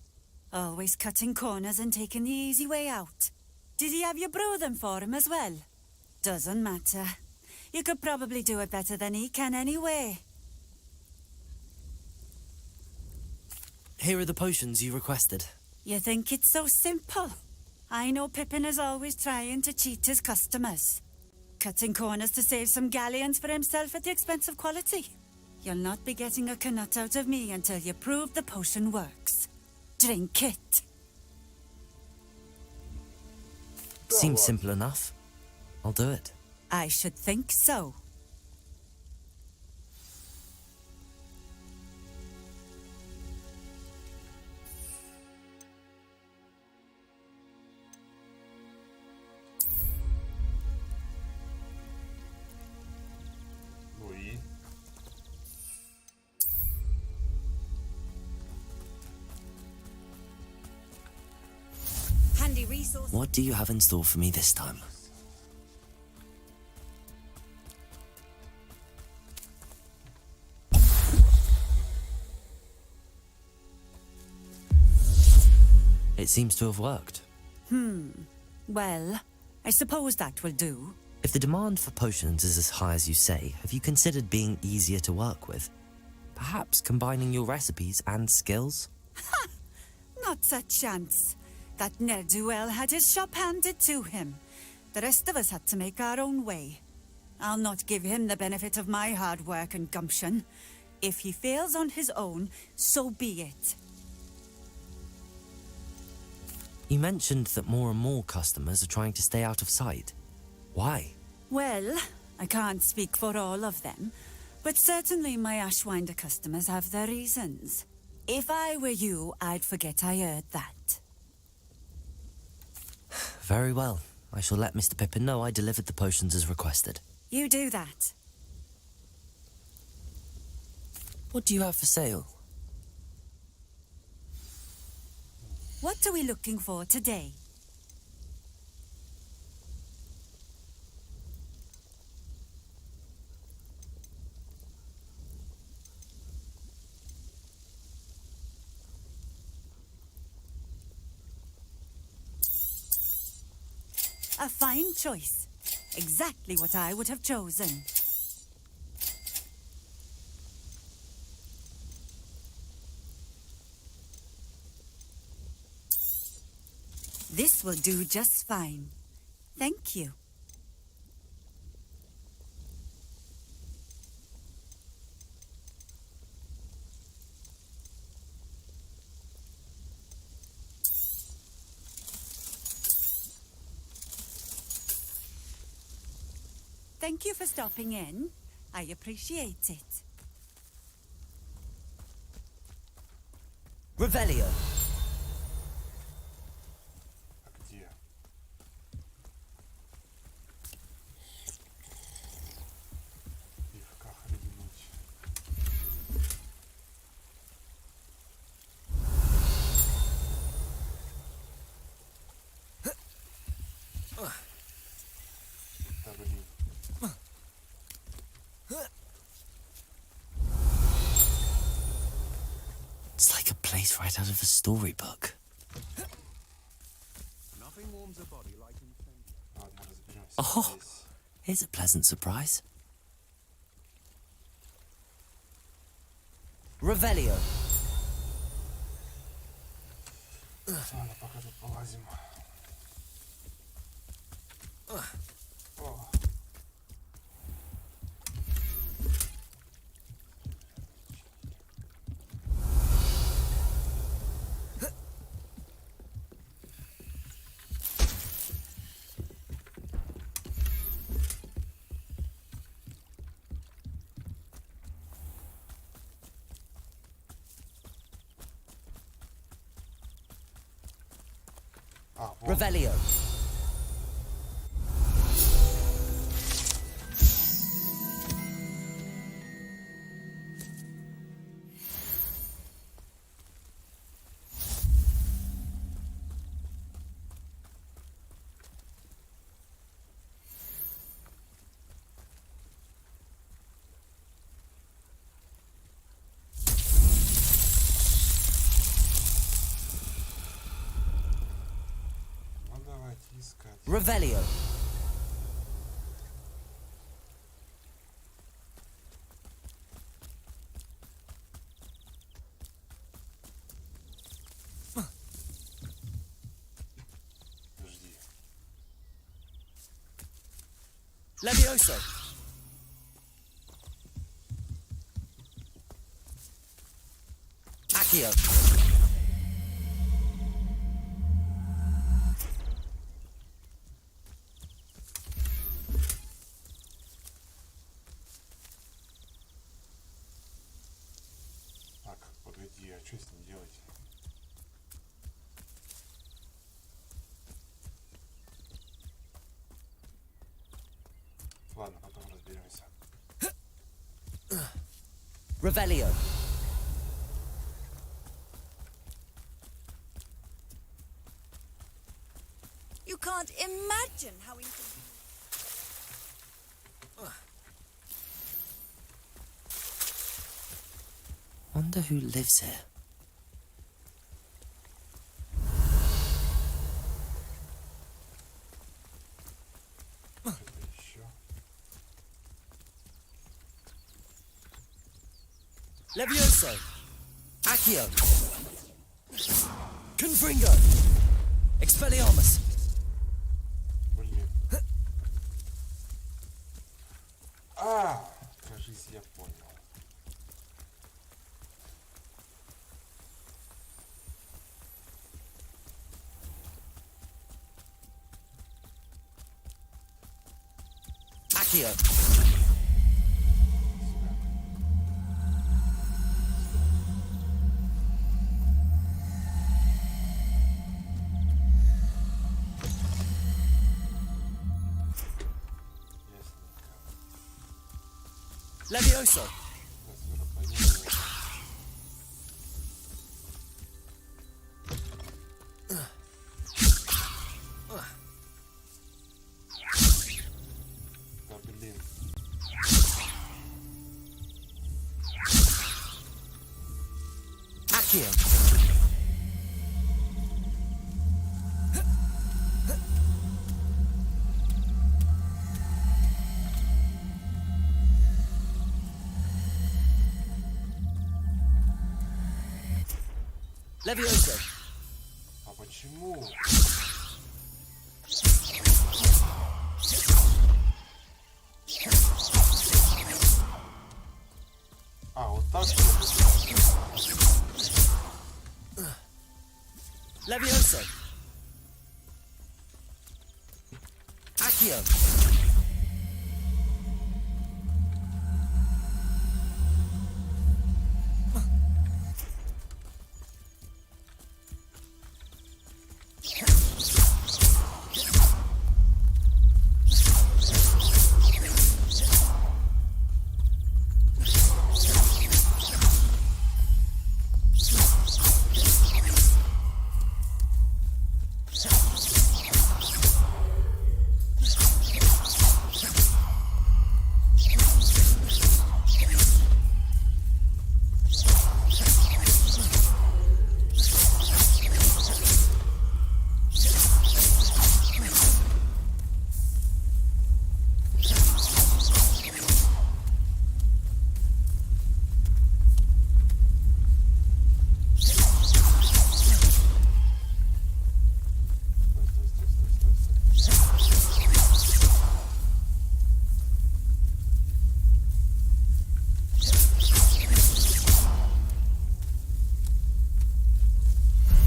Always cutting corners and taking the easy way out. Did he have you brew them for him as well? Doesn't matter. You could probably do it better than he can anyway. Here are the potions you requested. You think it's so simple? I know Pippin is always trying to cheat his customers. Cutting corners to save some galleons for himself at the expense of quality. You'll not be getting a canut out of me until you prove the potion works. Drink it. Seems simple enough. I'll do it. I should think so. No i? Handy resource. What do you have in store for me this time? It seems to have worked. Well, I suppose that will do. If the demand for potions is as high as you say, have you considered being easier to work with? Perhaps combining your recipes and skills? Not a chance. That ne'er-do-well had his shop handed to him. The rest of us had to make our own way. I'll not give him the benefit of my hard work and gumption. If he fails on his own, so be it. You mentioned that more and more customers are trying to stay out of sight. Why? Well, I can't speak for all of them, but certainly my Ashwinder customers have their reasons. If I were you, I'd forget I heard that. Very well. I shall let Mr. Pippin know I delivered the potions as requested. You do that. What do you have for sale? What are we looking for today? A fine choice. Exactly what I would have chosen. This will do just fine. Thank you. Thank you for stopping in. I appreciate it. Revelio. Где? Пивка хлебнуть. Да блин. It's like a place right out of a storybook. Nothing warms a body like incense. Ладно, разберемся Oh. здесь. Here's a pleasant surprise. Revelio. Ладно, пока тут полазим. О. А, вот. Revelio. Revelio. Жди. Levioso. Accio. Так, погоди, а что с ним делать? Ладно, потом разберемся. Revelio. You can't imagine how Wonder who lives here. Что-то еще. Levioso. Accio. Confringo. Expelliarmus. Блин. А, кажись, я понял. Accio. Levioso. Да блин. Accio. Levioso. А почему? А, вот так что ли? Levioso. Accio.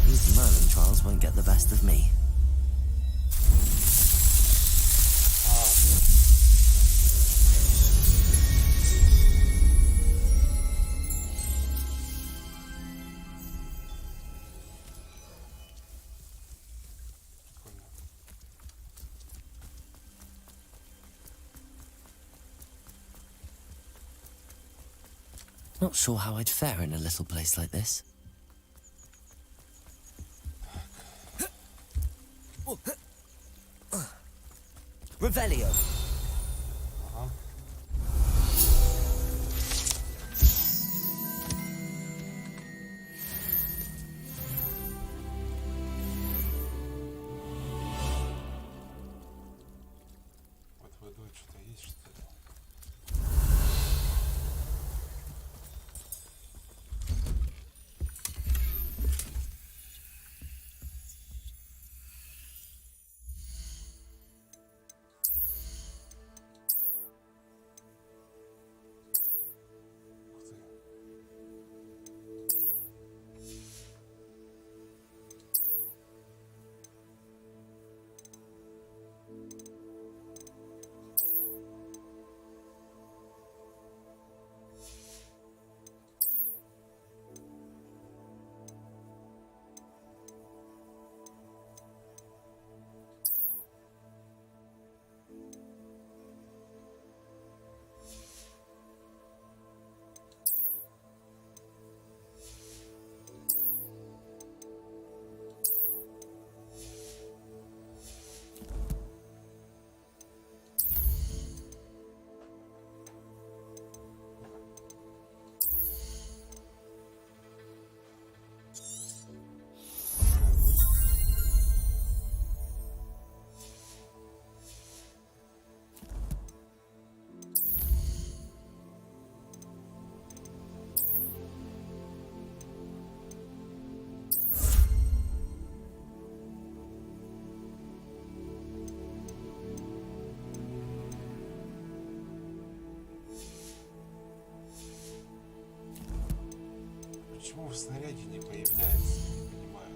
These Merlin trials won't get the best of me. Not sure how I'd fare in a little place like this. Revelio. Почему в снаряде не появляется? Не понимаю.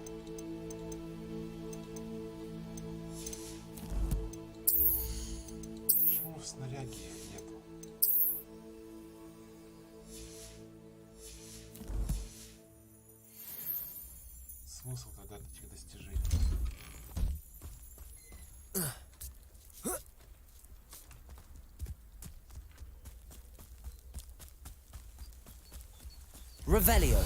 Почему в снаряде их нету? Смысл тогда этих достижений? Revelio.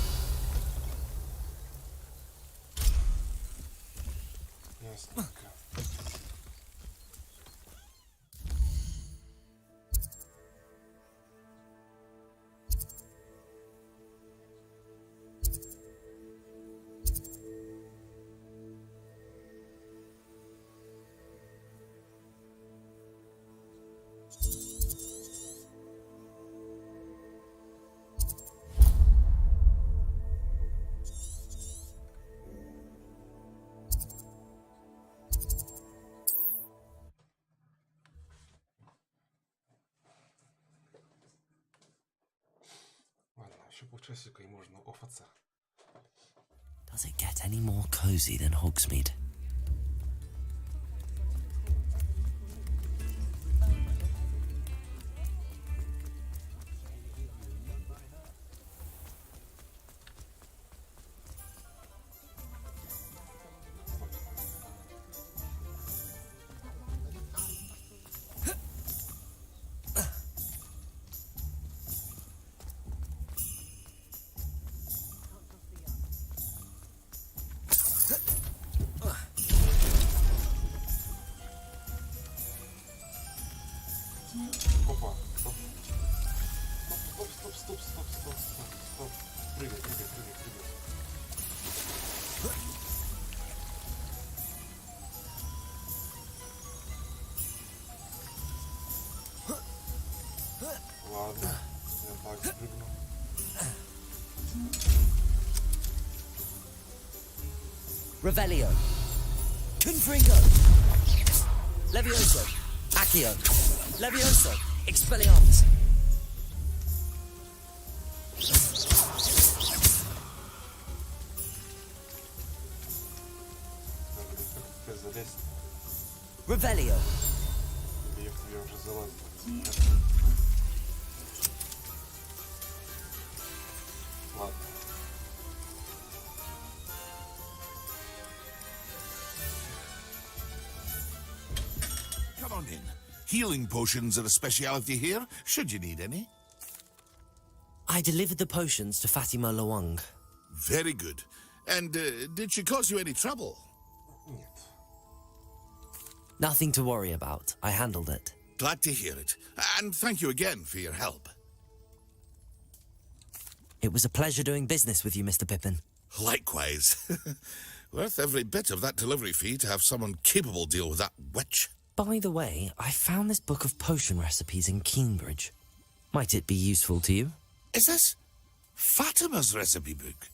Ясненько. Ладно, еще полчасика и можно офаться. Does it get any more cozy than Hogsmeade? Опа, стоп. Стоп. Прыгай. Ладно, я так спрыгну. Revelio. Confringo. Levioso. Accio. Levioso. Expelliarmus. Надо будет как-то залезть. Revelio. Я уже залазил. Ладно. Come on in. Healing potions are a speciality here, should you need any. I delivered the potions to Fatima Loang. Very good. And did she cause you any trouble? Нет. Nothing to worry about. I handled it. Glad to hear it. And thank you again for your help. It was a pleasure doing business with you, Mr. Pippin. Likewise. Worth every bit of that delivery fee to have someone capable deal with that witch. By the way, I found this book of potion recipes in Cambridge. Might it be useful to you? Is this Fatima's recipe book?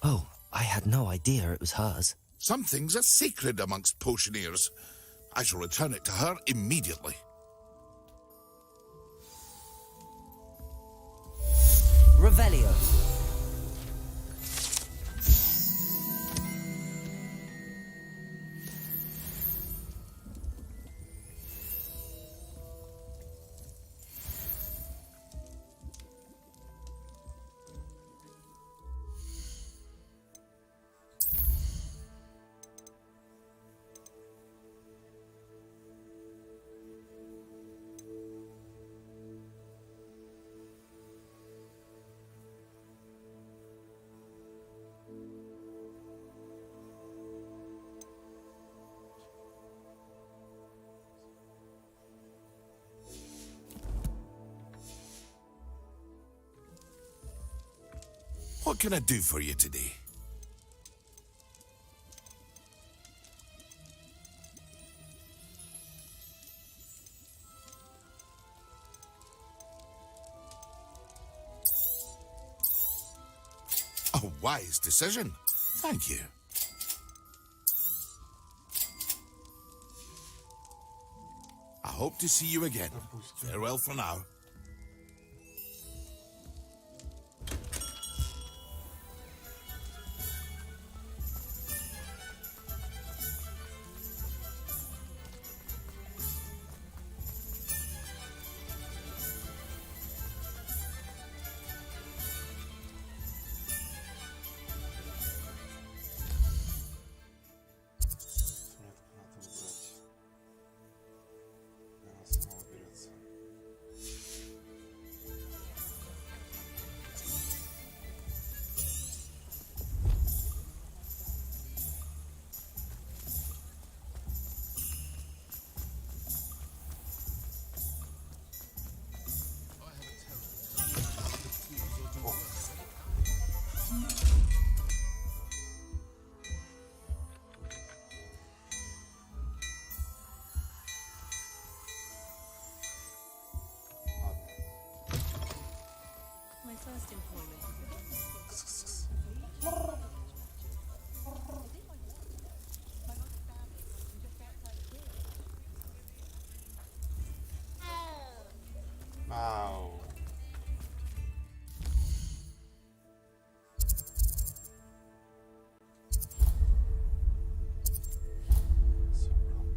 Oh, I had no idea it was hers. Some things are sacred amongst potioneers. I shall return it to her immediately. Revelio. What can I do for you today? A wise decision. Thank you. hope to see you again. Farewell for now. Метку надо убрать. Она сама уберется. My first employment. Ау. Всё, убрал.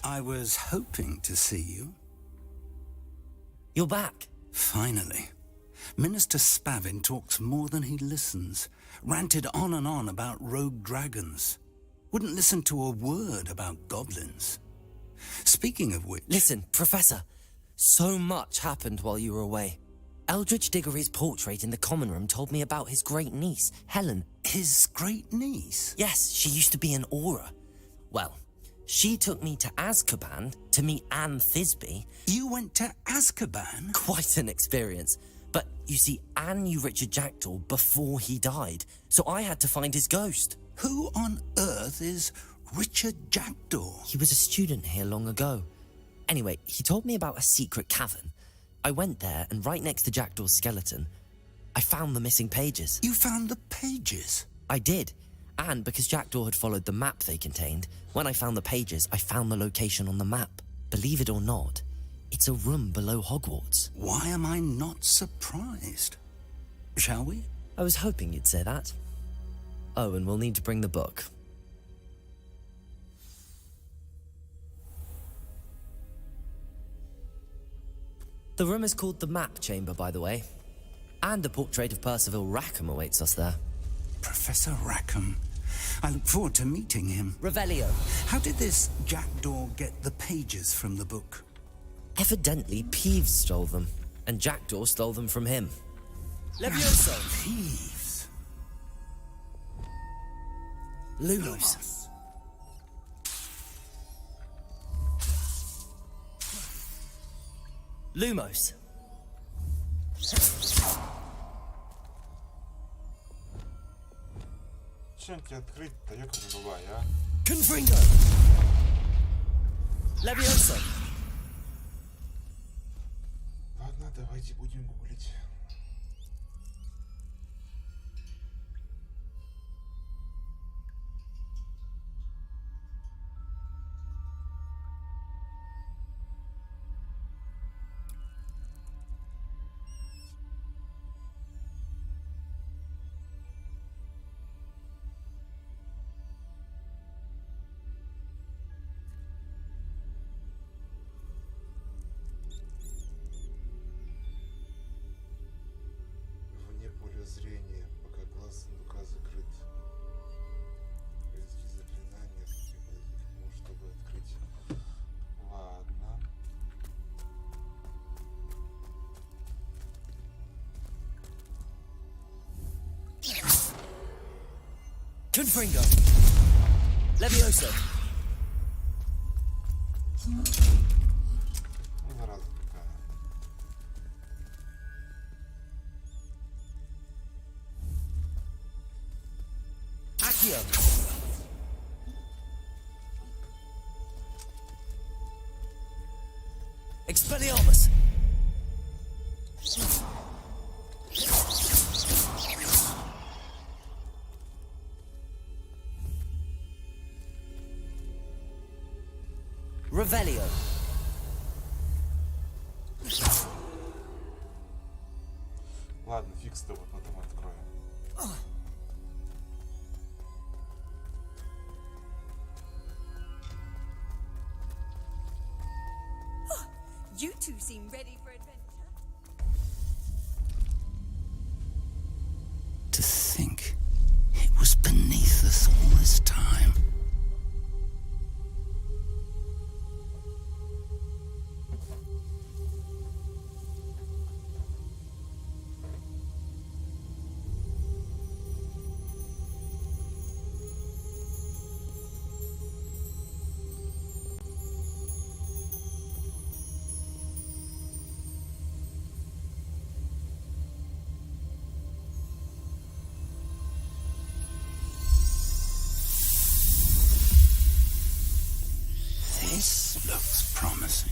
I was hoping to see you. You're back. Finally. Minister Spavin talks more than he listens. Ranted on and on about rogue dragons. Wouldn't listen to a word about goblins. Speaking of which... Listen, Professor. So much happened while you were away. Eldridge Diggory's portrait in the common room told me about his great niece, Helen. His great niece? Yes, she used to be an Auror. Well, she took me to Azkaban to meet Anne Thisbe. You went to Azkaban? Quite an experience. But you see, Anne knew Richard Jackdaw before he died, so I had to find his ghost. Who on earth is Richard Jackdaw? He was a student here long ago. Anyway, he told me about a secret cavern. I went there, and right next to Jackdaw's skeleton, I found the missing pages. You found the pages? I did. And because Jackdaw had followed the map they contained, when I found the pages, I found the location on the map. Believe it or not, it's a room below Hogwarts. Why am I not surprised? Shall we? I was hoping you'd say that. Oh, and we'll need to bring the book. The room is called the Map Chamber, by the way. And a portrait of Percival Rackham awaits us there. Professor Rackham. I look forward to meeting him. Revelio. How did this Jackdaw get the pages from the book? Evidently, Peeves stole them, and Jackdaw stole them from him. Levioso. Peeves. Lumos. Lumos. Чем тебе открыть-то, ёкарный бабай, а? Confringo. Levioso. Ладно, давайте будем гуглить. Поле зрения, пока глаз сундука закрыт. Произвести заклинание, чтобы открыть. Ладно. Confringo. Levioso. Ну, зараза какая. Accio. Expelliarmus. Revelio. Ладно, фиг с тобой, потом откроем. You two seem ready for adventure. To think it was beneath us all this time. This looks promising.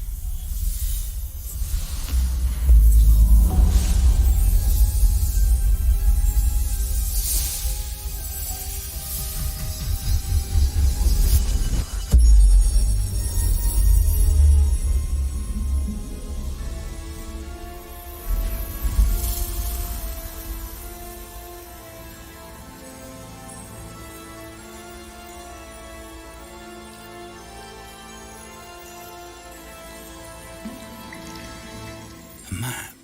A map.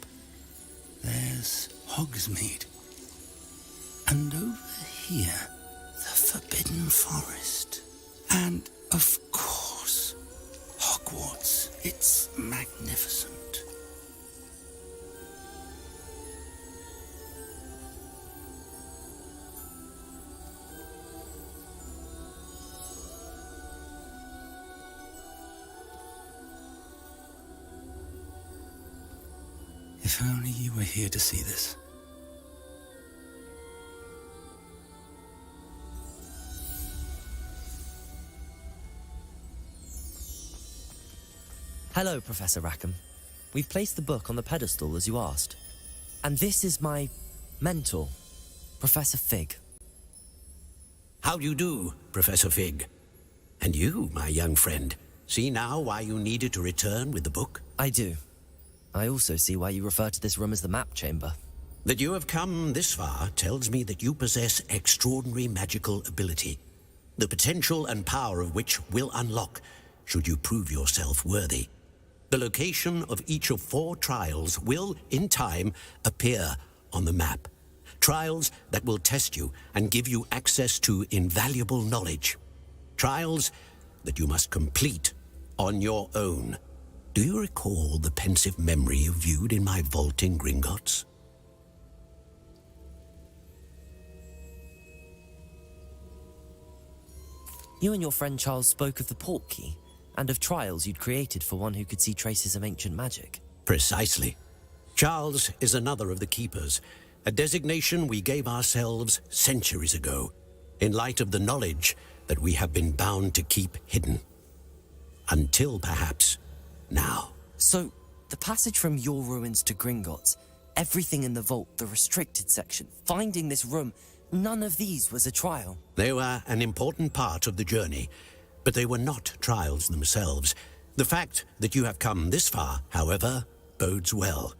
There's Hogsmeade. And over here, the Forbidden Forest. And, of course, Hogwarts. It's magnificent. If only you were here to see this. Hello, Professor Rackham. We've placed the book on the pedestal as you asked. And this is my mentor, Professor Fig. How do you do, Professor Fig? And you, my young friend, see now why you needed to return with the book? I do. I also see why you refer to this room as the map chamber. That you have come this far tells me that you possess extraordinary magical ability, the potential and power of which will unlock should you prove yourself worthy. The location of each of 4 trials will, in time, appear on the map. Trials that will test you and give you access to invaluable knowledge. Trials that you must complete on your own. Do you recall the pensive memory you viewed in my vault in Gringotts? You and your friend Charles spoke of the portkey, and of trials you'd created for one who could see traces of ancient magic. Precisely. Charles is another of the Keepers, a designation we gave ourselves centuries ago, in light of the knowledge that we have been bound to keep hidden. Until, perhaps, now. So, the passage from your ruins to Gringotts, everything in the vault, the restricted section, finding this room, none of these was a trial. They were an important part of the journey, but they were not trials themselves. The fact that you have come this far, however, bodes well.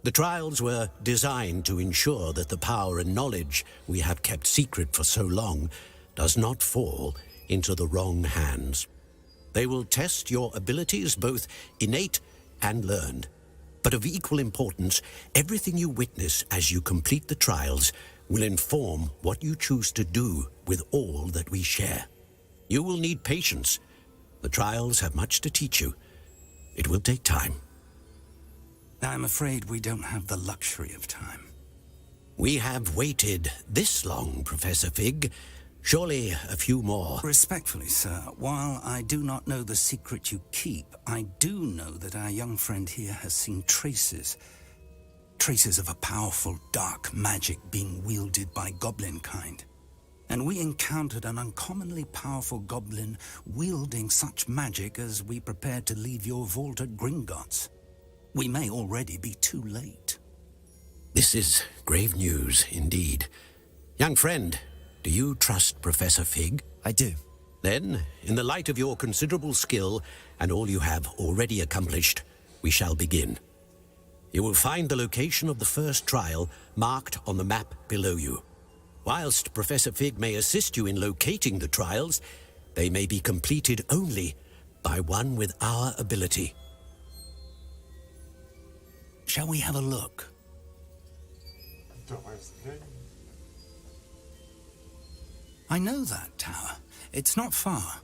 The trials were designed to ensure that the power and knowledge we have kept secret for so long does not fall into the wrong hands. They will test your abilities, both innate and learned. But of equal importance, everything you witness as you complete the trials will inform what you choose to do with all that we share. You will need patience. The trials have much to teach you. It will take time. I'm afraid we don't have the luxury of time. We have waited this long, Professor Fig. Surely a few more. Respectfully, sir, while I do not know the secret you keep, I do know that our young friend here has seen traces of a powerful dark magic being wielded by goblin kind. And we encountered an uncommonly powerful goblin wielding such magic as we prepared to leave your vault at Gringotts. We may already be too late. This is grave news indeed. Young friend, do you trust Professor Fig? I do. Then, in the light of your considerable skill and all you have already accomplished, we shall begin. You will find the location of the first trial marked on the map below you. Whilst Professor Fig may assist you in locating the trials, they may be completed only by one with our ability. Shall we have a look? Давай взглянем. I know that tower. It's not far.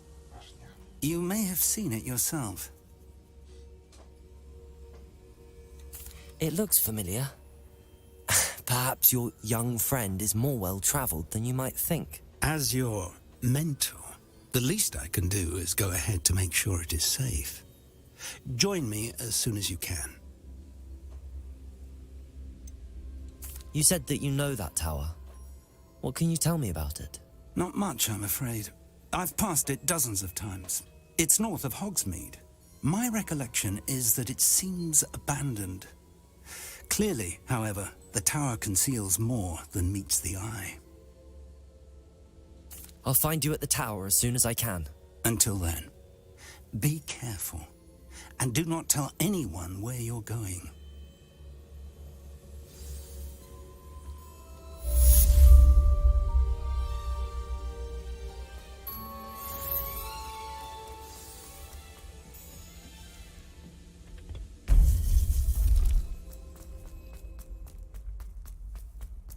You may have seen it yourself. It looks familiar. Perhaps your young friend is more well-traveled than you might think. As your mentor, the least I can do is go ahead to make sure it is safe. Join me as soon as you can. You said that you know that tower. What can you tell me about it? Not much, I'm afraid. I've passed it dozens of times. It's north of Hogsmeade. My recollection is that it seems abandoned. Clearly, however, the tower conceals more than meets the eye. I'll find you at the tower as soon as I can. Until then, be careful, and do not tell anyone where you're going.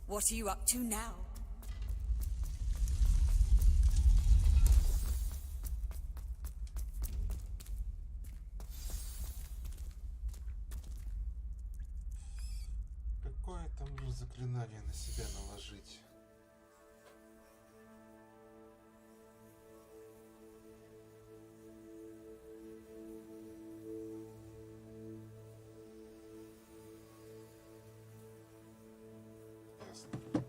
What are you up to now? Какое там же заклинание на себя наложить? Ясно.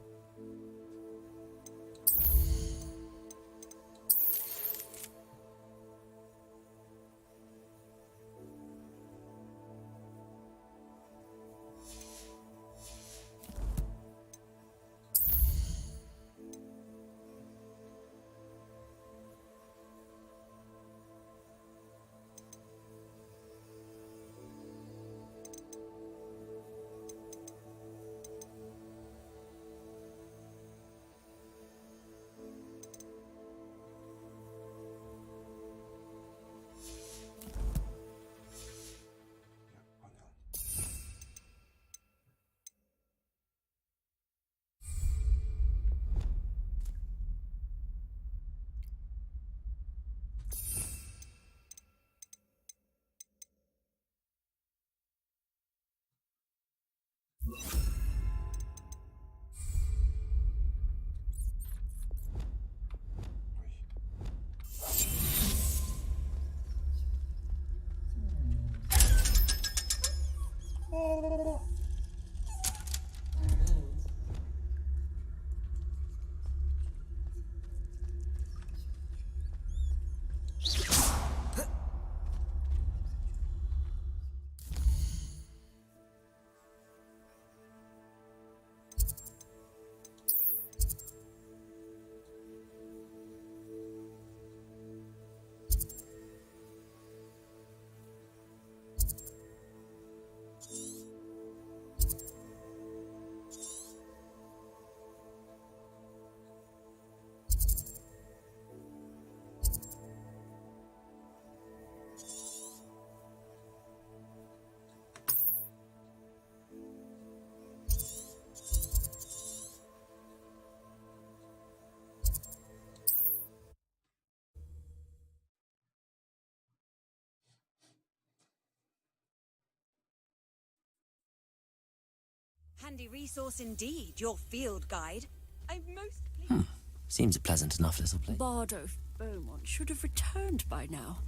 Handy resource indeed, your field guide. I'm most pleased. Seems a pleasant enough little place. Bardo Beaumont should have returned by now.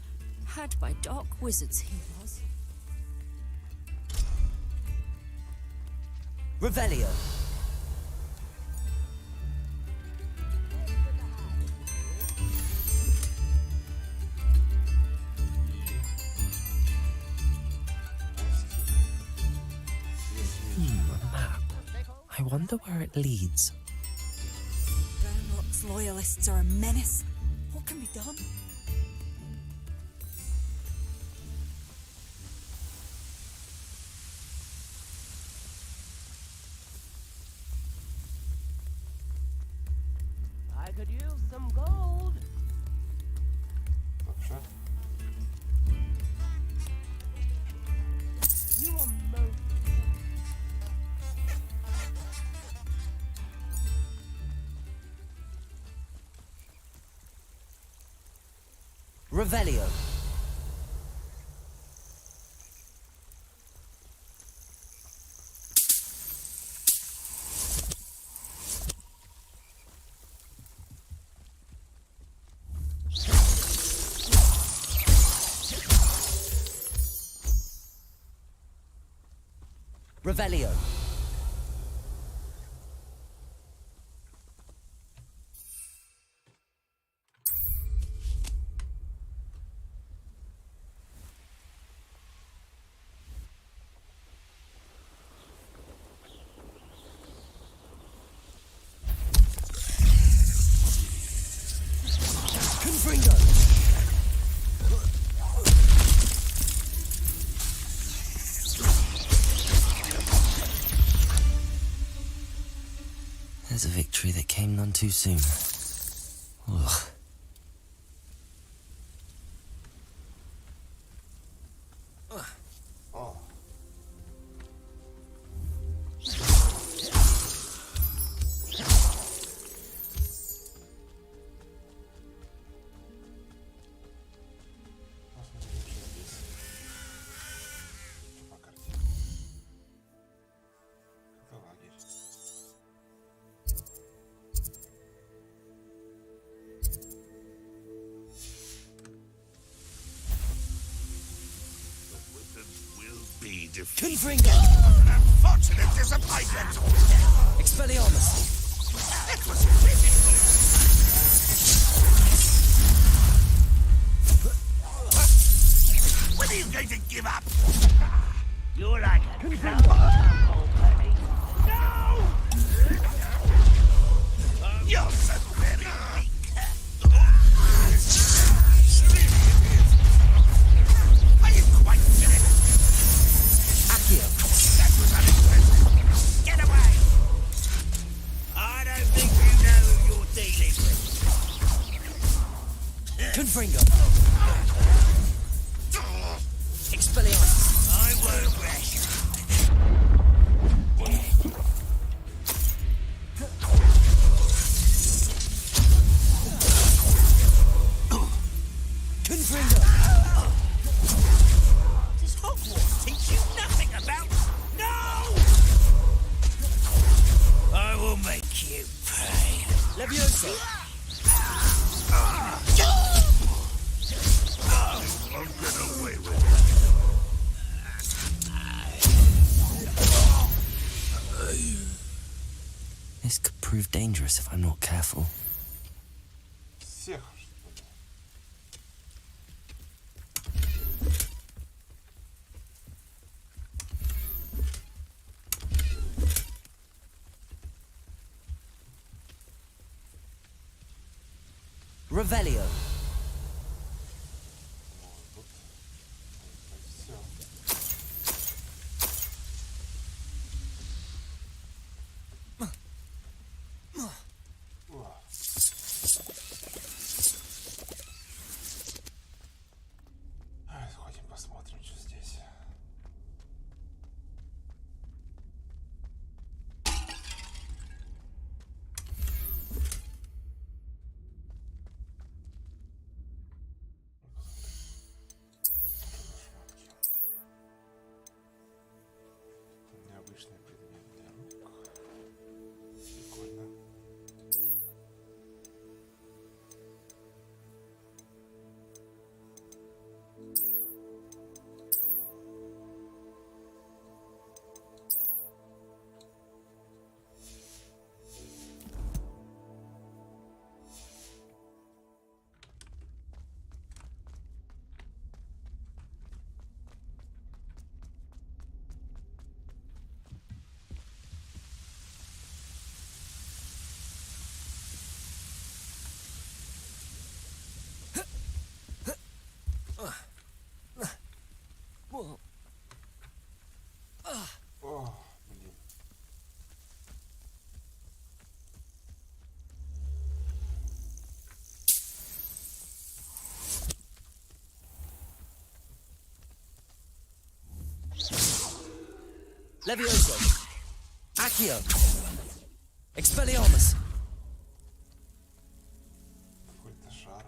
Had by dark wizards he was. Revelio. A map. I wonder where it leads. Brownlock's loyalists are a menace. What can be done? I could use some gold. Dobrze. You are most Revelio. Revelio. Confringo. There's a victory that came none too soon. Ugh. O. Nas będzie przepis. Trzeba kartę. Wyłagić. Will be defeated. Confringo. Unfortunate disappointment. Expelliarmus. It was pitiful. When are you going to give up? You're like a clown, buddy. No! You're so very weak. Are you quite finished? Accio. That was unimpressive. Get away! I don't think you know who you're dealing with. Confringo. Expelliarmus. I won't rest. Confringo. Does Hogwarts teach you nothing about? No! I will make you pay. Levioso. I'll get away with it. This could prove dangerous if I'm not careful. Всех, что ли? Revelio. Вот. Все. Сходим, посмотрим, что здесь. Levioso! Accio! Expelliarmus! Какой-то шар.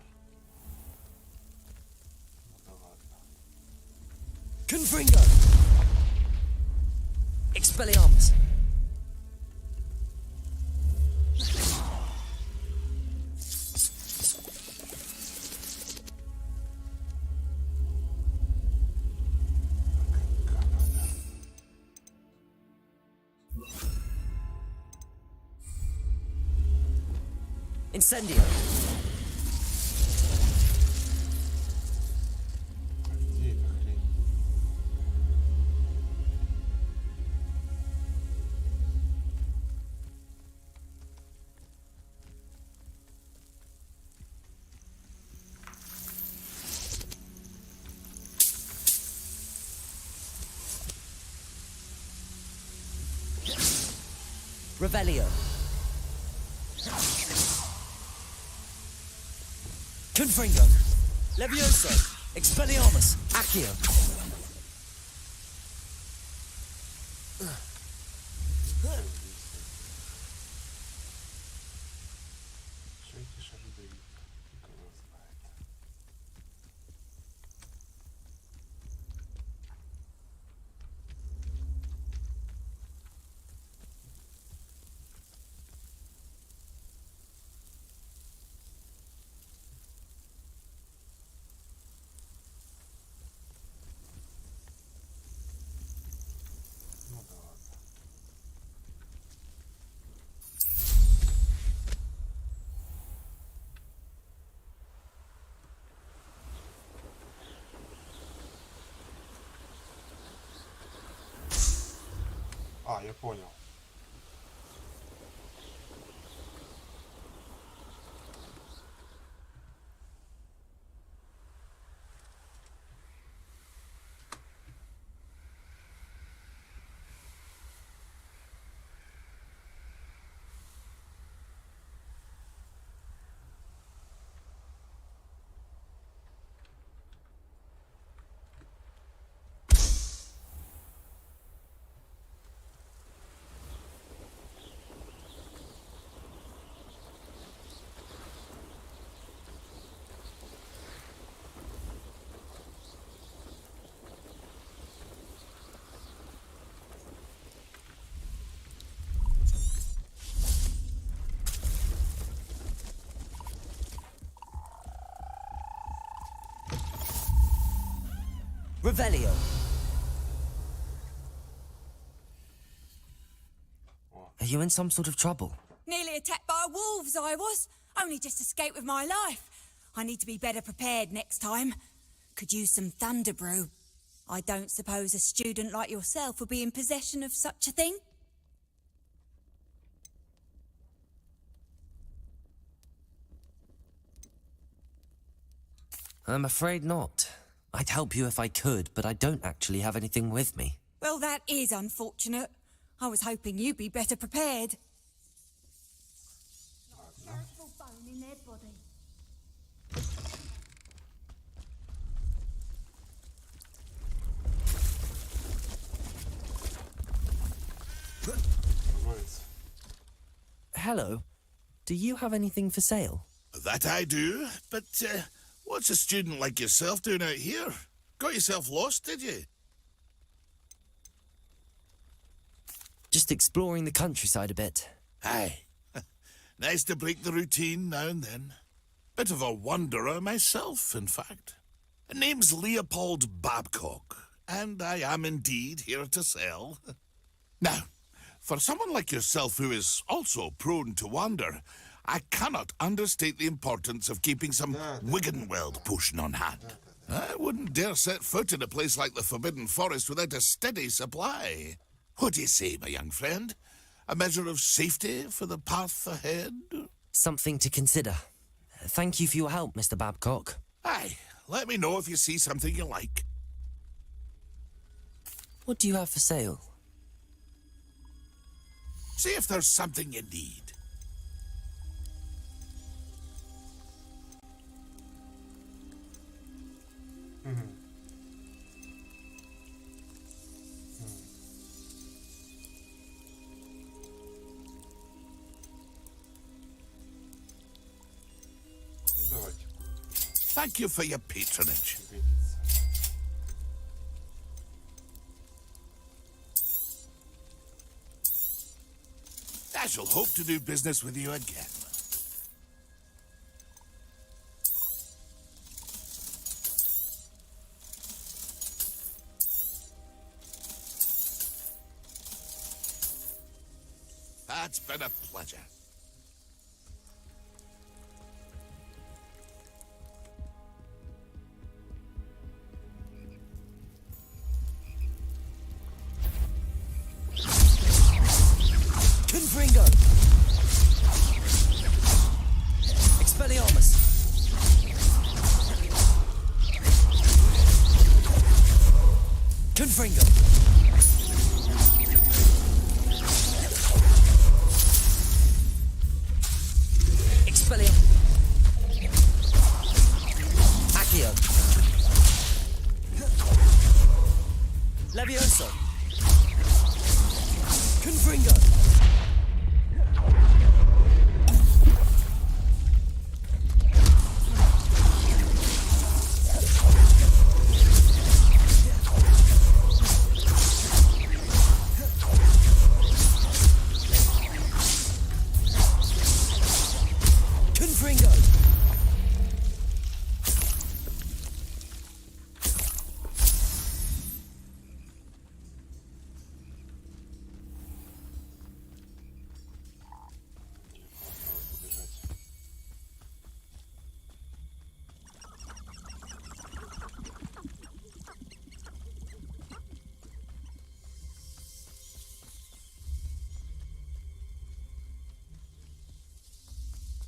Ну да ладно. Confringo! Expelliarmus! Incendio! Где эта хрень? Revelio! Confringo! Levioso! Expelliarmus! Accio! Что эти шары дают? Кто его знает. Ну да ладно. А, я понял. Revelio! Are you in some sort of trouble? Nearly attacked by wolves, I was. Only just escaped with my life. I need to be better prepared next time. Could use some thunder brew. I don't suppose a student like yourself would be in possession of such a thing? I'm afraid not. I'd help you if I could, but I don't actually have anything with me. Well, that is unfortunate. I was hoping you'd be better prepared. Hello. Do you have anything for sale? That I do, but what's a student like yourself doing out here? Got yourself lost, did you? Just exploring the countryside a bit. Aye. Nice to break the routine now and then. Bit of a wanderer myself, in fact. Name's Leopold Babcock, and I am indeed here to sell. Now, for someone like yourself who is also prone to wander, I cannot understate the importance of keeping some Wiggenweld potion on hand. I wouldn't dare set foot in a place like the Forbidden Forest without a steady supply. What do you say, my young friend? A measure of safety for the path ahead? Something to consider. Thank you for your help, Mr. Babcock. Aye, let me know if you see something you like. What do you have for sale? See if there's something you need. Thank you for your patronage. I shall hope to do business with you again. It's been a pleasure. Confringo! Expelliarmus! Confringo! Expelliarmus! Accio! Levioso! Confringo!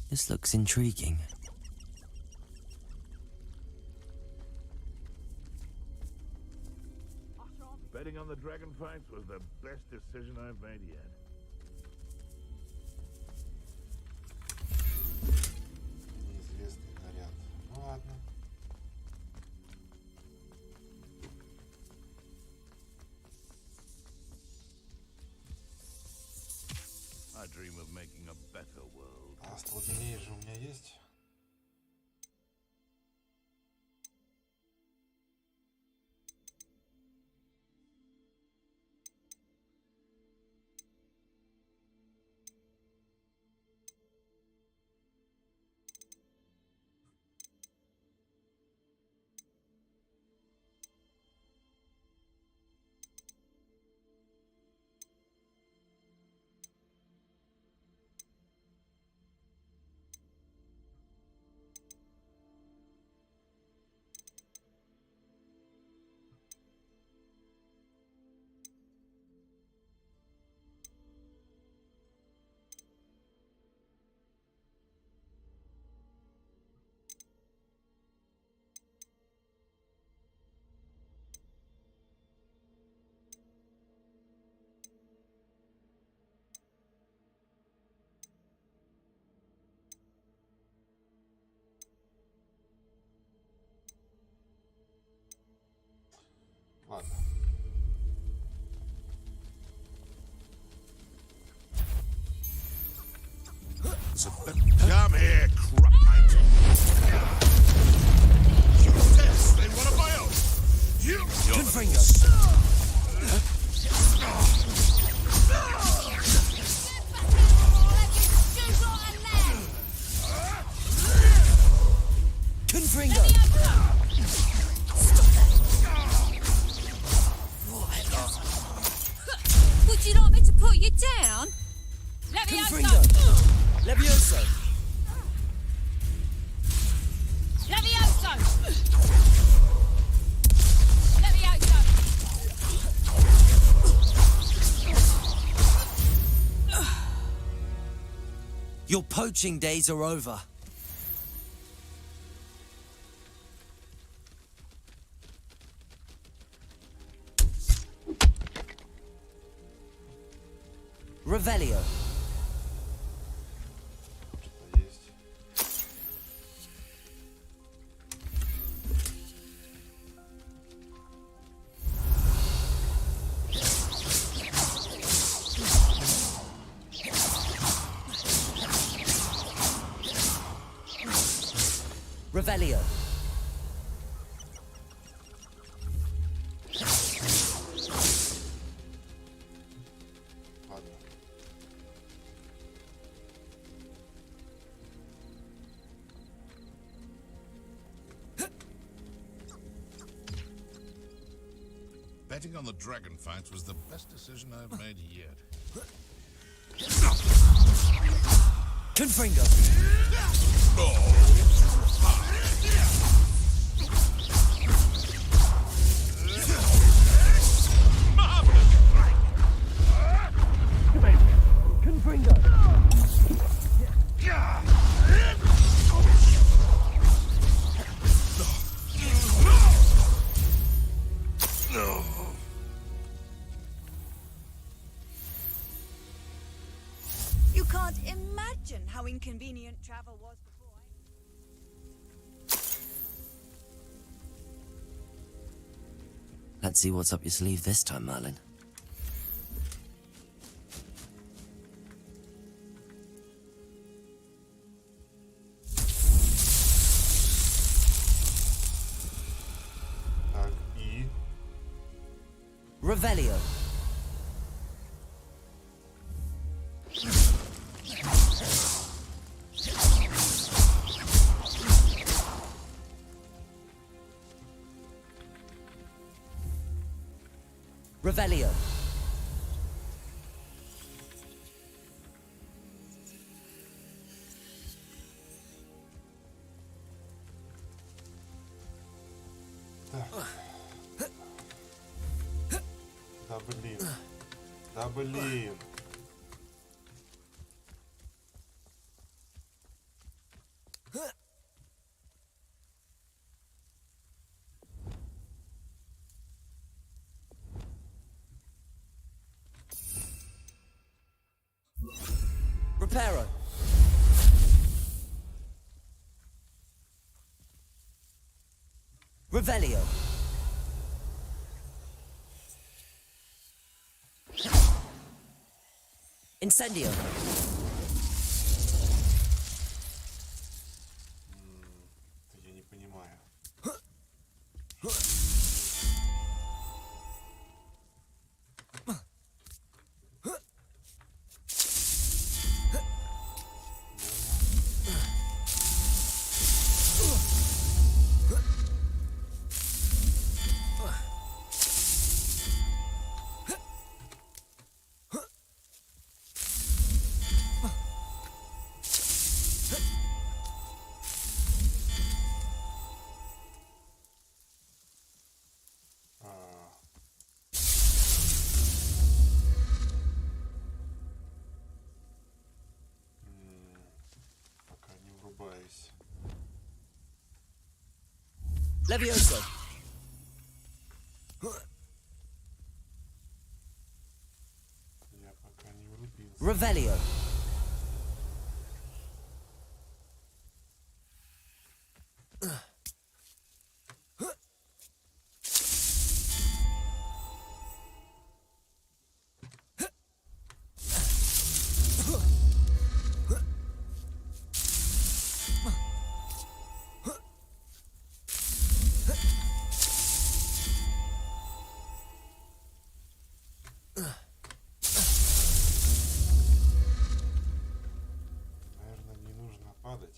This looks intriguing. Betting on the dragon fights was the best decision I've made yet. Неизвестный наряд. Ну ладно. I dream of making a better world. А столбеней же у меня есть. Ладно. Come here, crap. You test, they want a bio. You Confringo! Would you like me to put you down? Confringo! Levioso! Levioso! Levioso! Your poaching days are over. Revelio. Что-то есть. Revelio. Betting on the dragon fights was the best decision I've made yet. Confringo! You can't imagine how inconvenient travel was before Let's see what's up your sleeve this time, Merlin. Так, и... Revelio. Revelio. Да блин. Да блин. Reparo. Revelio. Incendio. Это я не понимаю. Пока не врубаюсь. Levioso. Я пока не врубился. Revelio. Наверное, не нужно падать.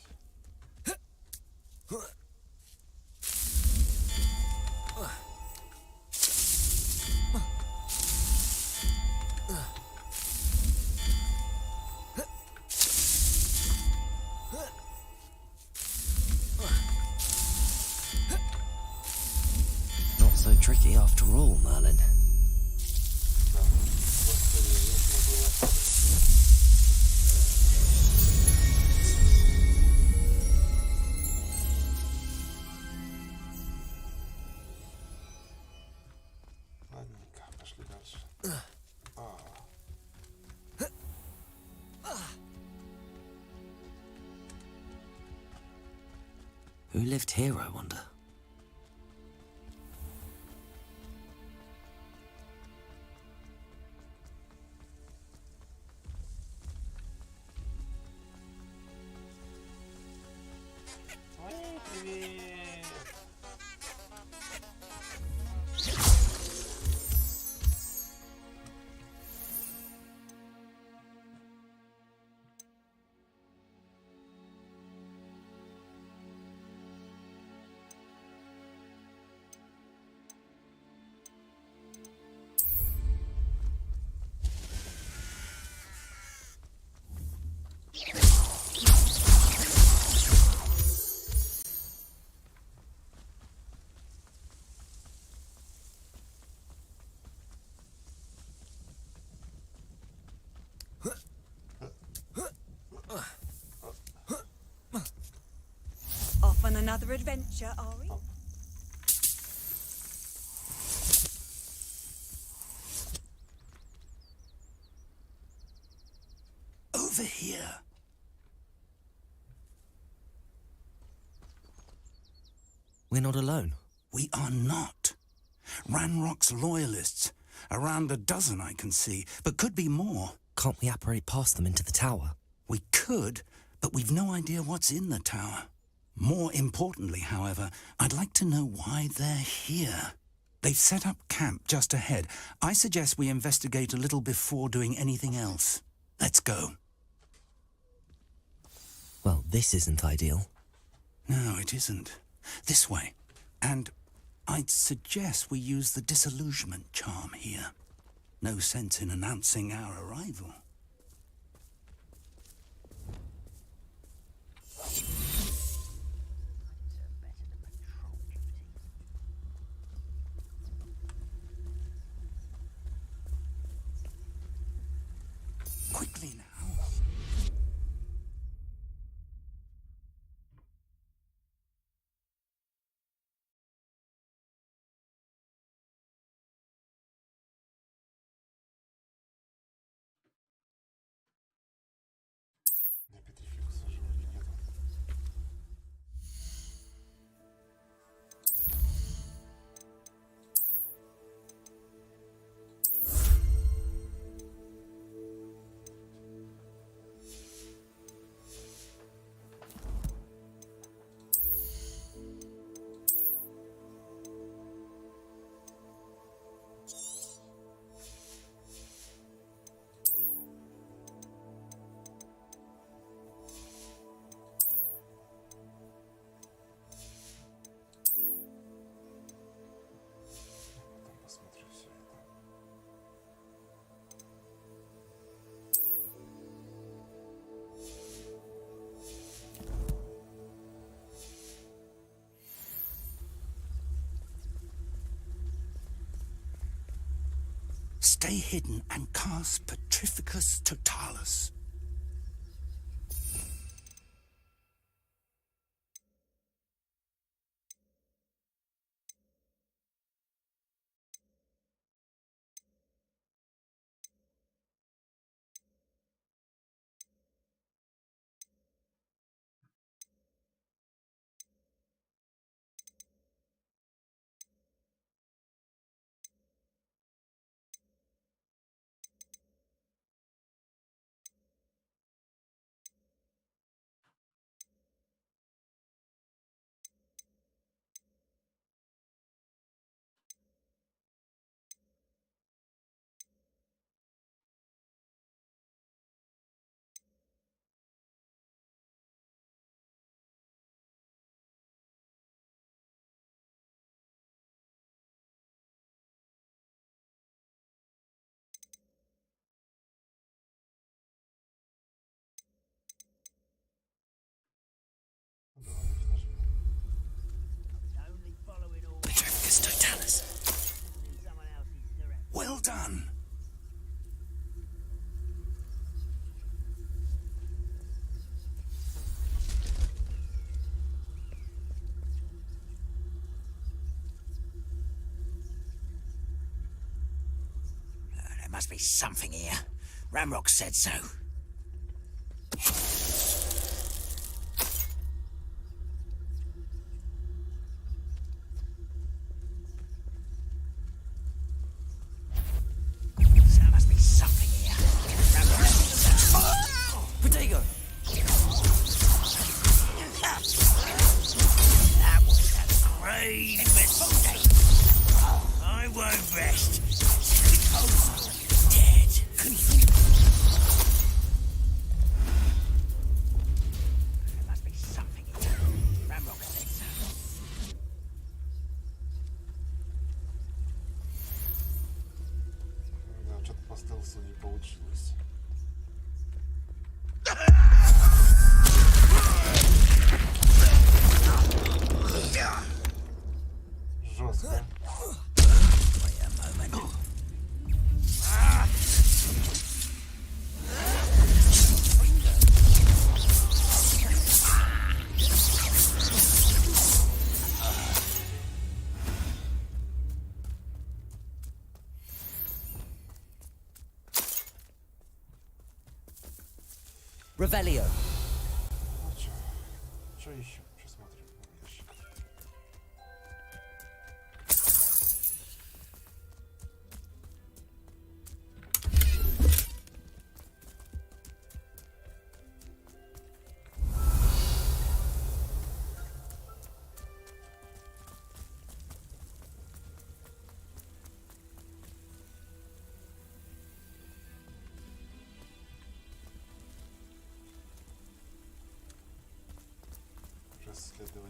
Not so tricky after all, Merlin. Да, просто не нужно было падать. Ладненько, пошли дальше. Who lived here, I wonder? another adventure, are we? Over here. We're not alone. We are not. Ranrock's loyalists. Around a dozen I can see, but could be more. Can't we apparate past them into the tower? We could, but we've no idea what's in the tower. More importantly, however, I'd like to know why they're here. They've set up camp just ahead. I suggest we investigate a little before doing anything else. Let's go. Well, this isn't ideal. No, it isn't. This way. And I'd suggest we use the disillusionment charm here. No sense in announcing our arrival. Quickly now. Не петрификуса же вроде нету. Потом посмотрю все это. Stay hidden and cast Petrificus Totalis. Petrificus Totalis. Well done. There must be something here. Ramrock said so. There must be something here. Ramrock said so. Protego! That was a great mistake. I won't rest. Dead. There must be something here. Ramrock said so. Да, что-то по стелсу не получилось. Жестко. Wait a moment. Revelio. Что еще? Сейчас смотрим. Ящик.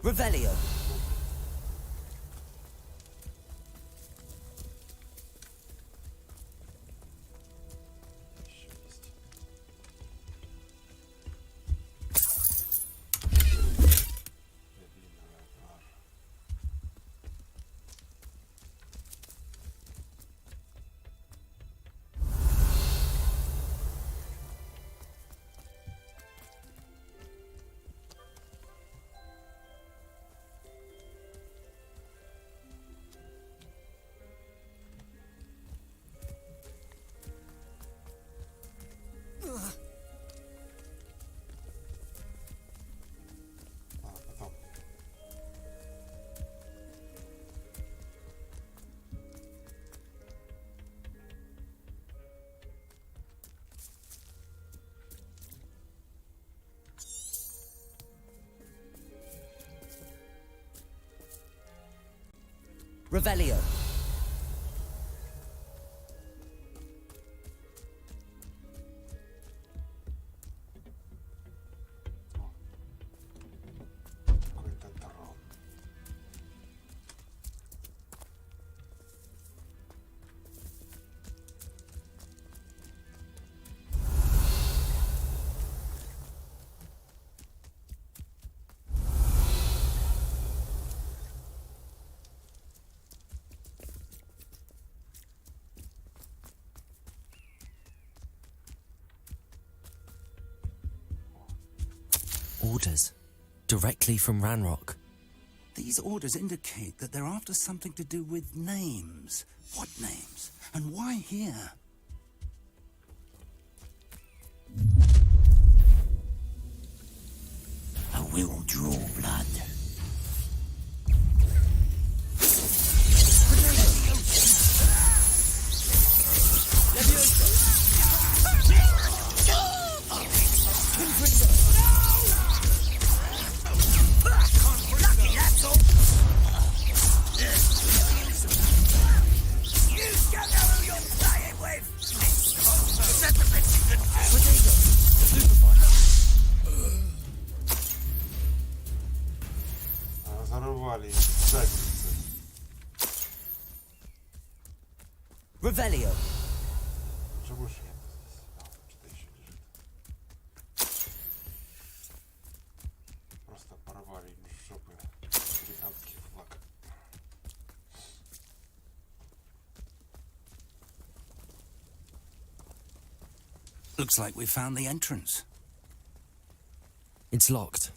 Revelio. Revelio. Какой-то трон. Orders. Directly from Ranrock. These orders indicate that they're after something to do with names. What names? And why here? I will draw blood. Зарывали задницы. Revelio. Уже больше нет здесь. Что-то еще лежит. Просто порвали им жопы. Британский флаг. Looks like we found the entrance. It's locked.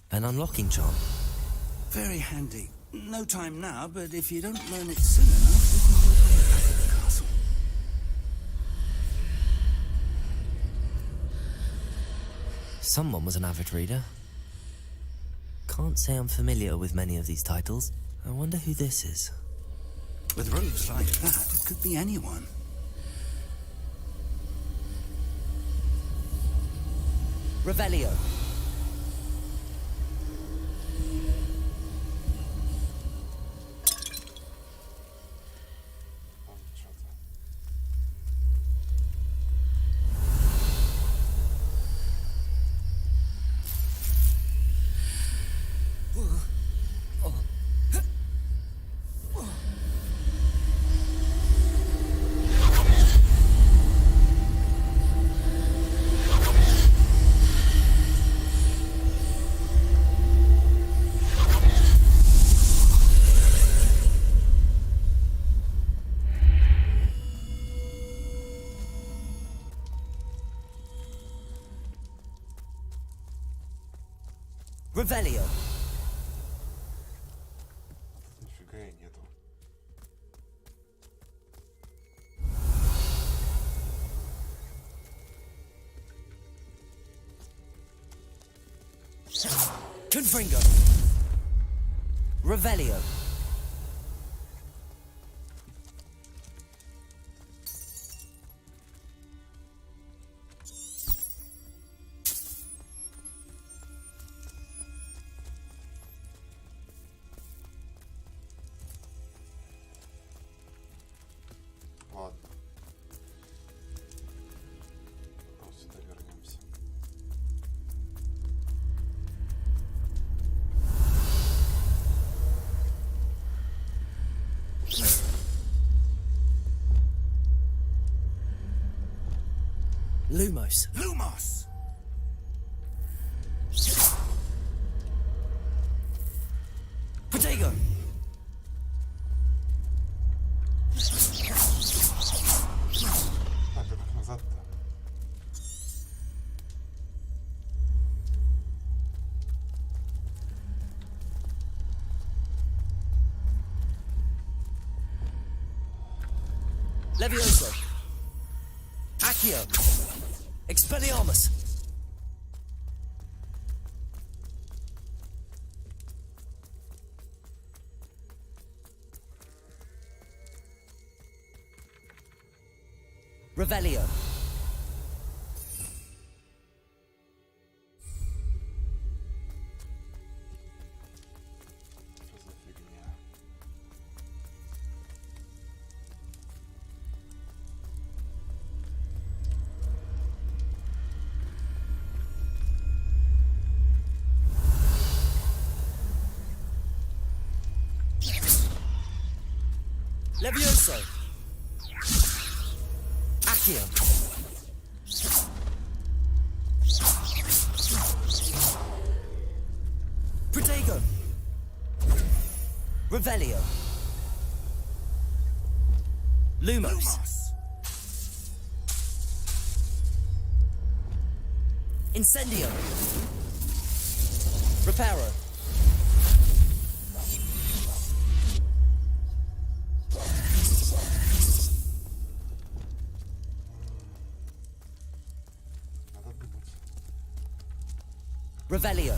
An unlocking charm. Very handy. No time now, but if you don't learn it soon enough, we can work on it back at the castle. Someone was an avid reader. Can't say I'm familiar with many of these titles. I wonder who this is. With robes like that, it could be anyone. Revelio. Revelio. Нифига и нету. Confringo. Revelio. Ладно. Вот сюда вернемся. Lumos. Lumos! Protego. Так, как назад-то? Levioso. Accio. Expelliarmus. Revelio. Что за фигня? Levioso. Accio. Protego. Revelio. Lumos. Incendio. Reparo. Надо думать. Revelio.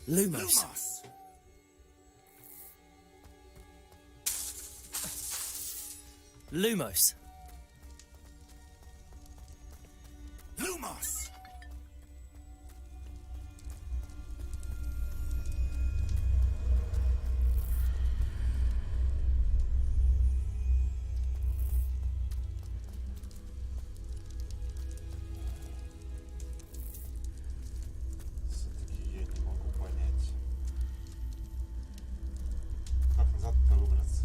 Lumos. Lumos. Lumos! Все-таки я не могу понять. Как назад-то выбраться?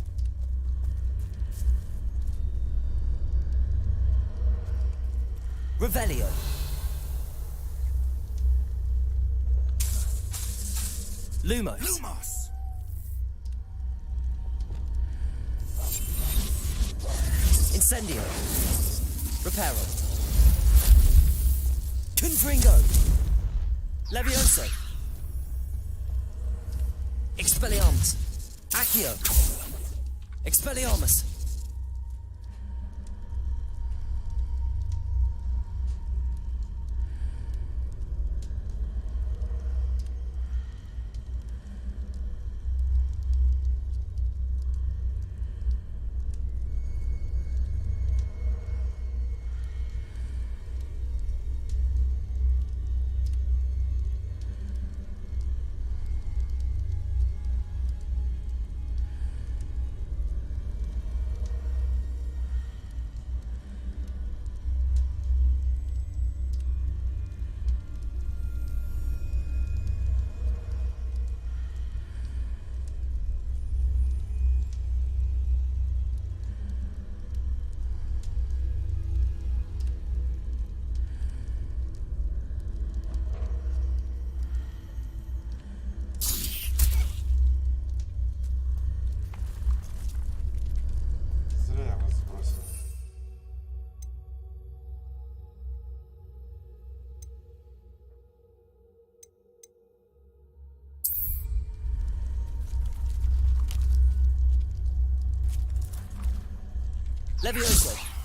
Revelio. Lumos. Lumos! Incendio. Reparo. Confringo. Levioso. Expelliarmus. Accio. Expelliarmus. Levioso!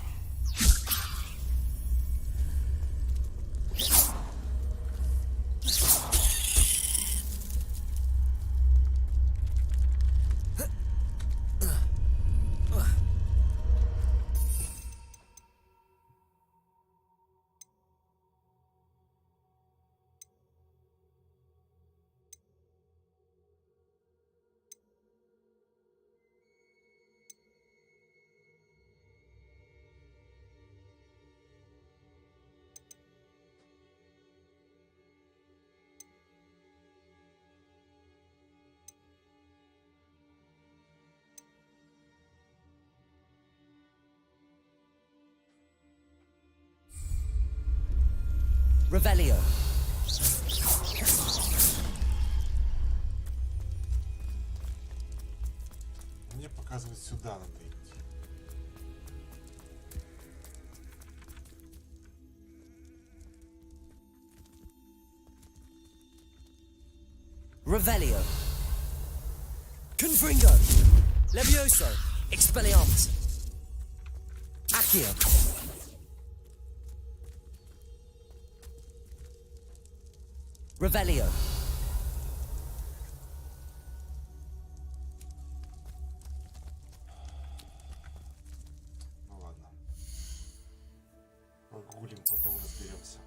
Revelio. Мне показывает, сюда надо идти. Revelio. Confringo. Levioso. Expelliarmus. Accio. Revelio. Ну ладно. Погулим, потом разберемся.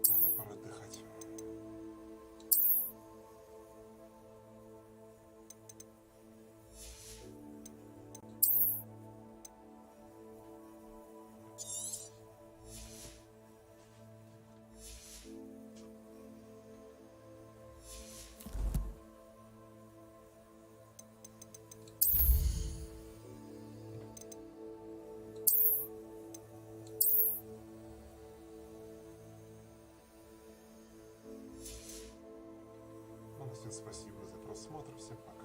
Ладно, пора отдыхать. Ну, всем спасибо за просмотр, всем пока.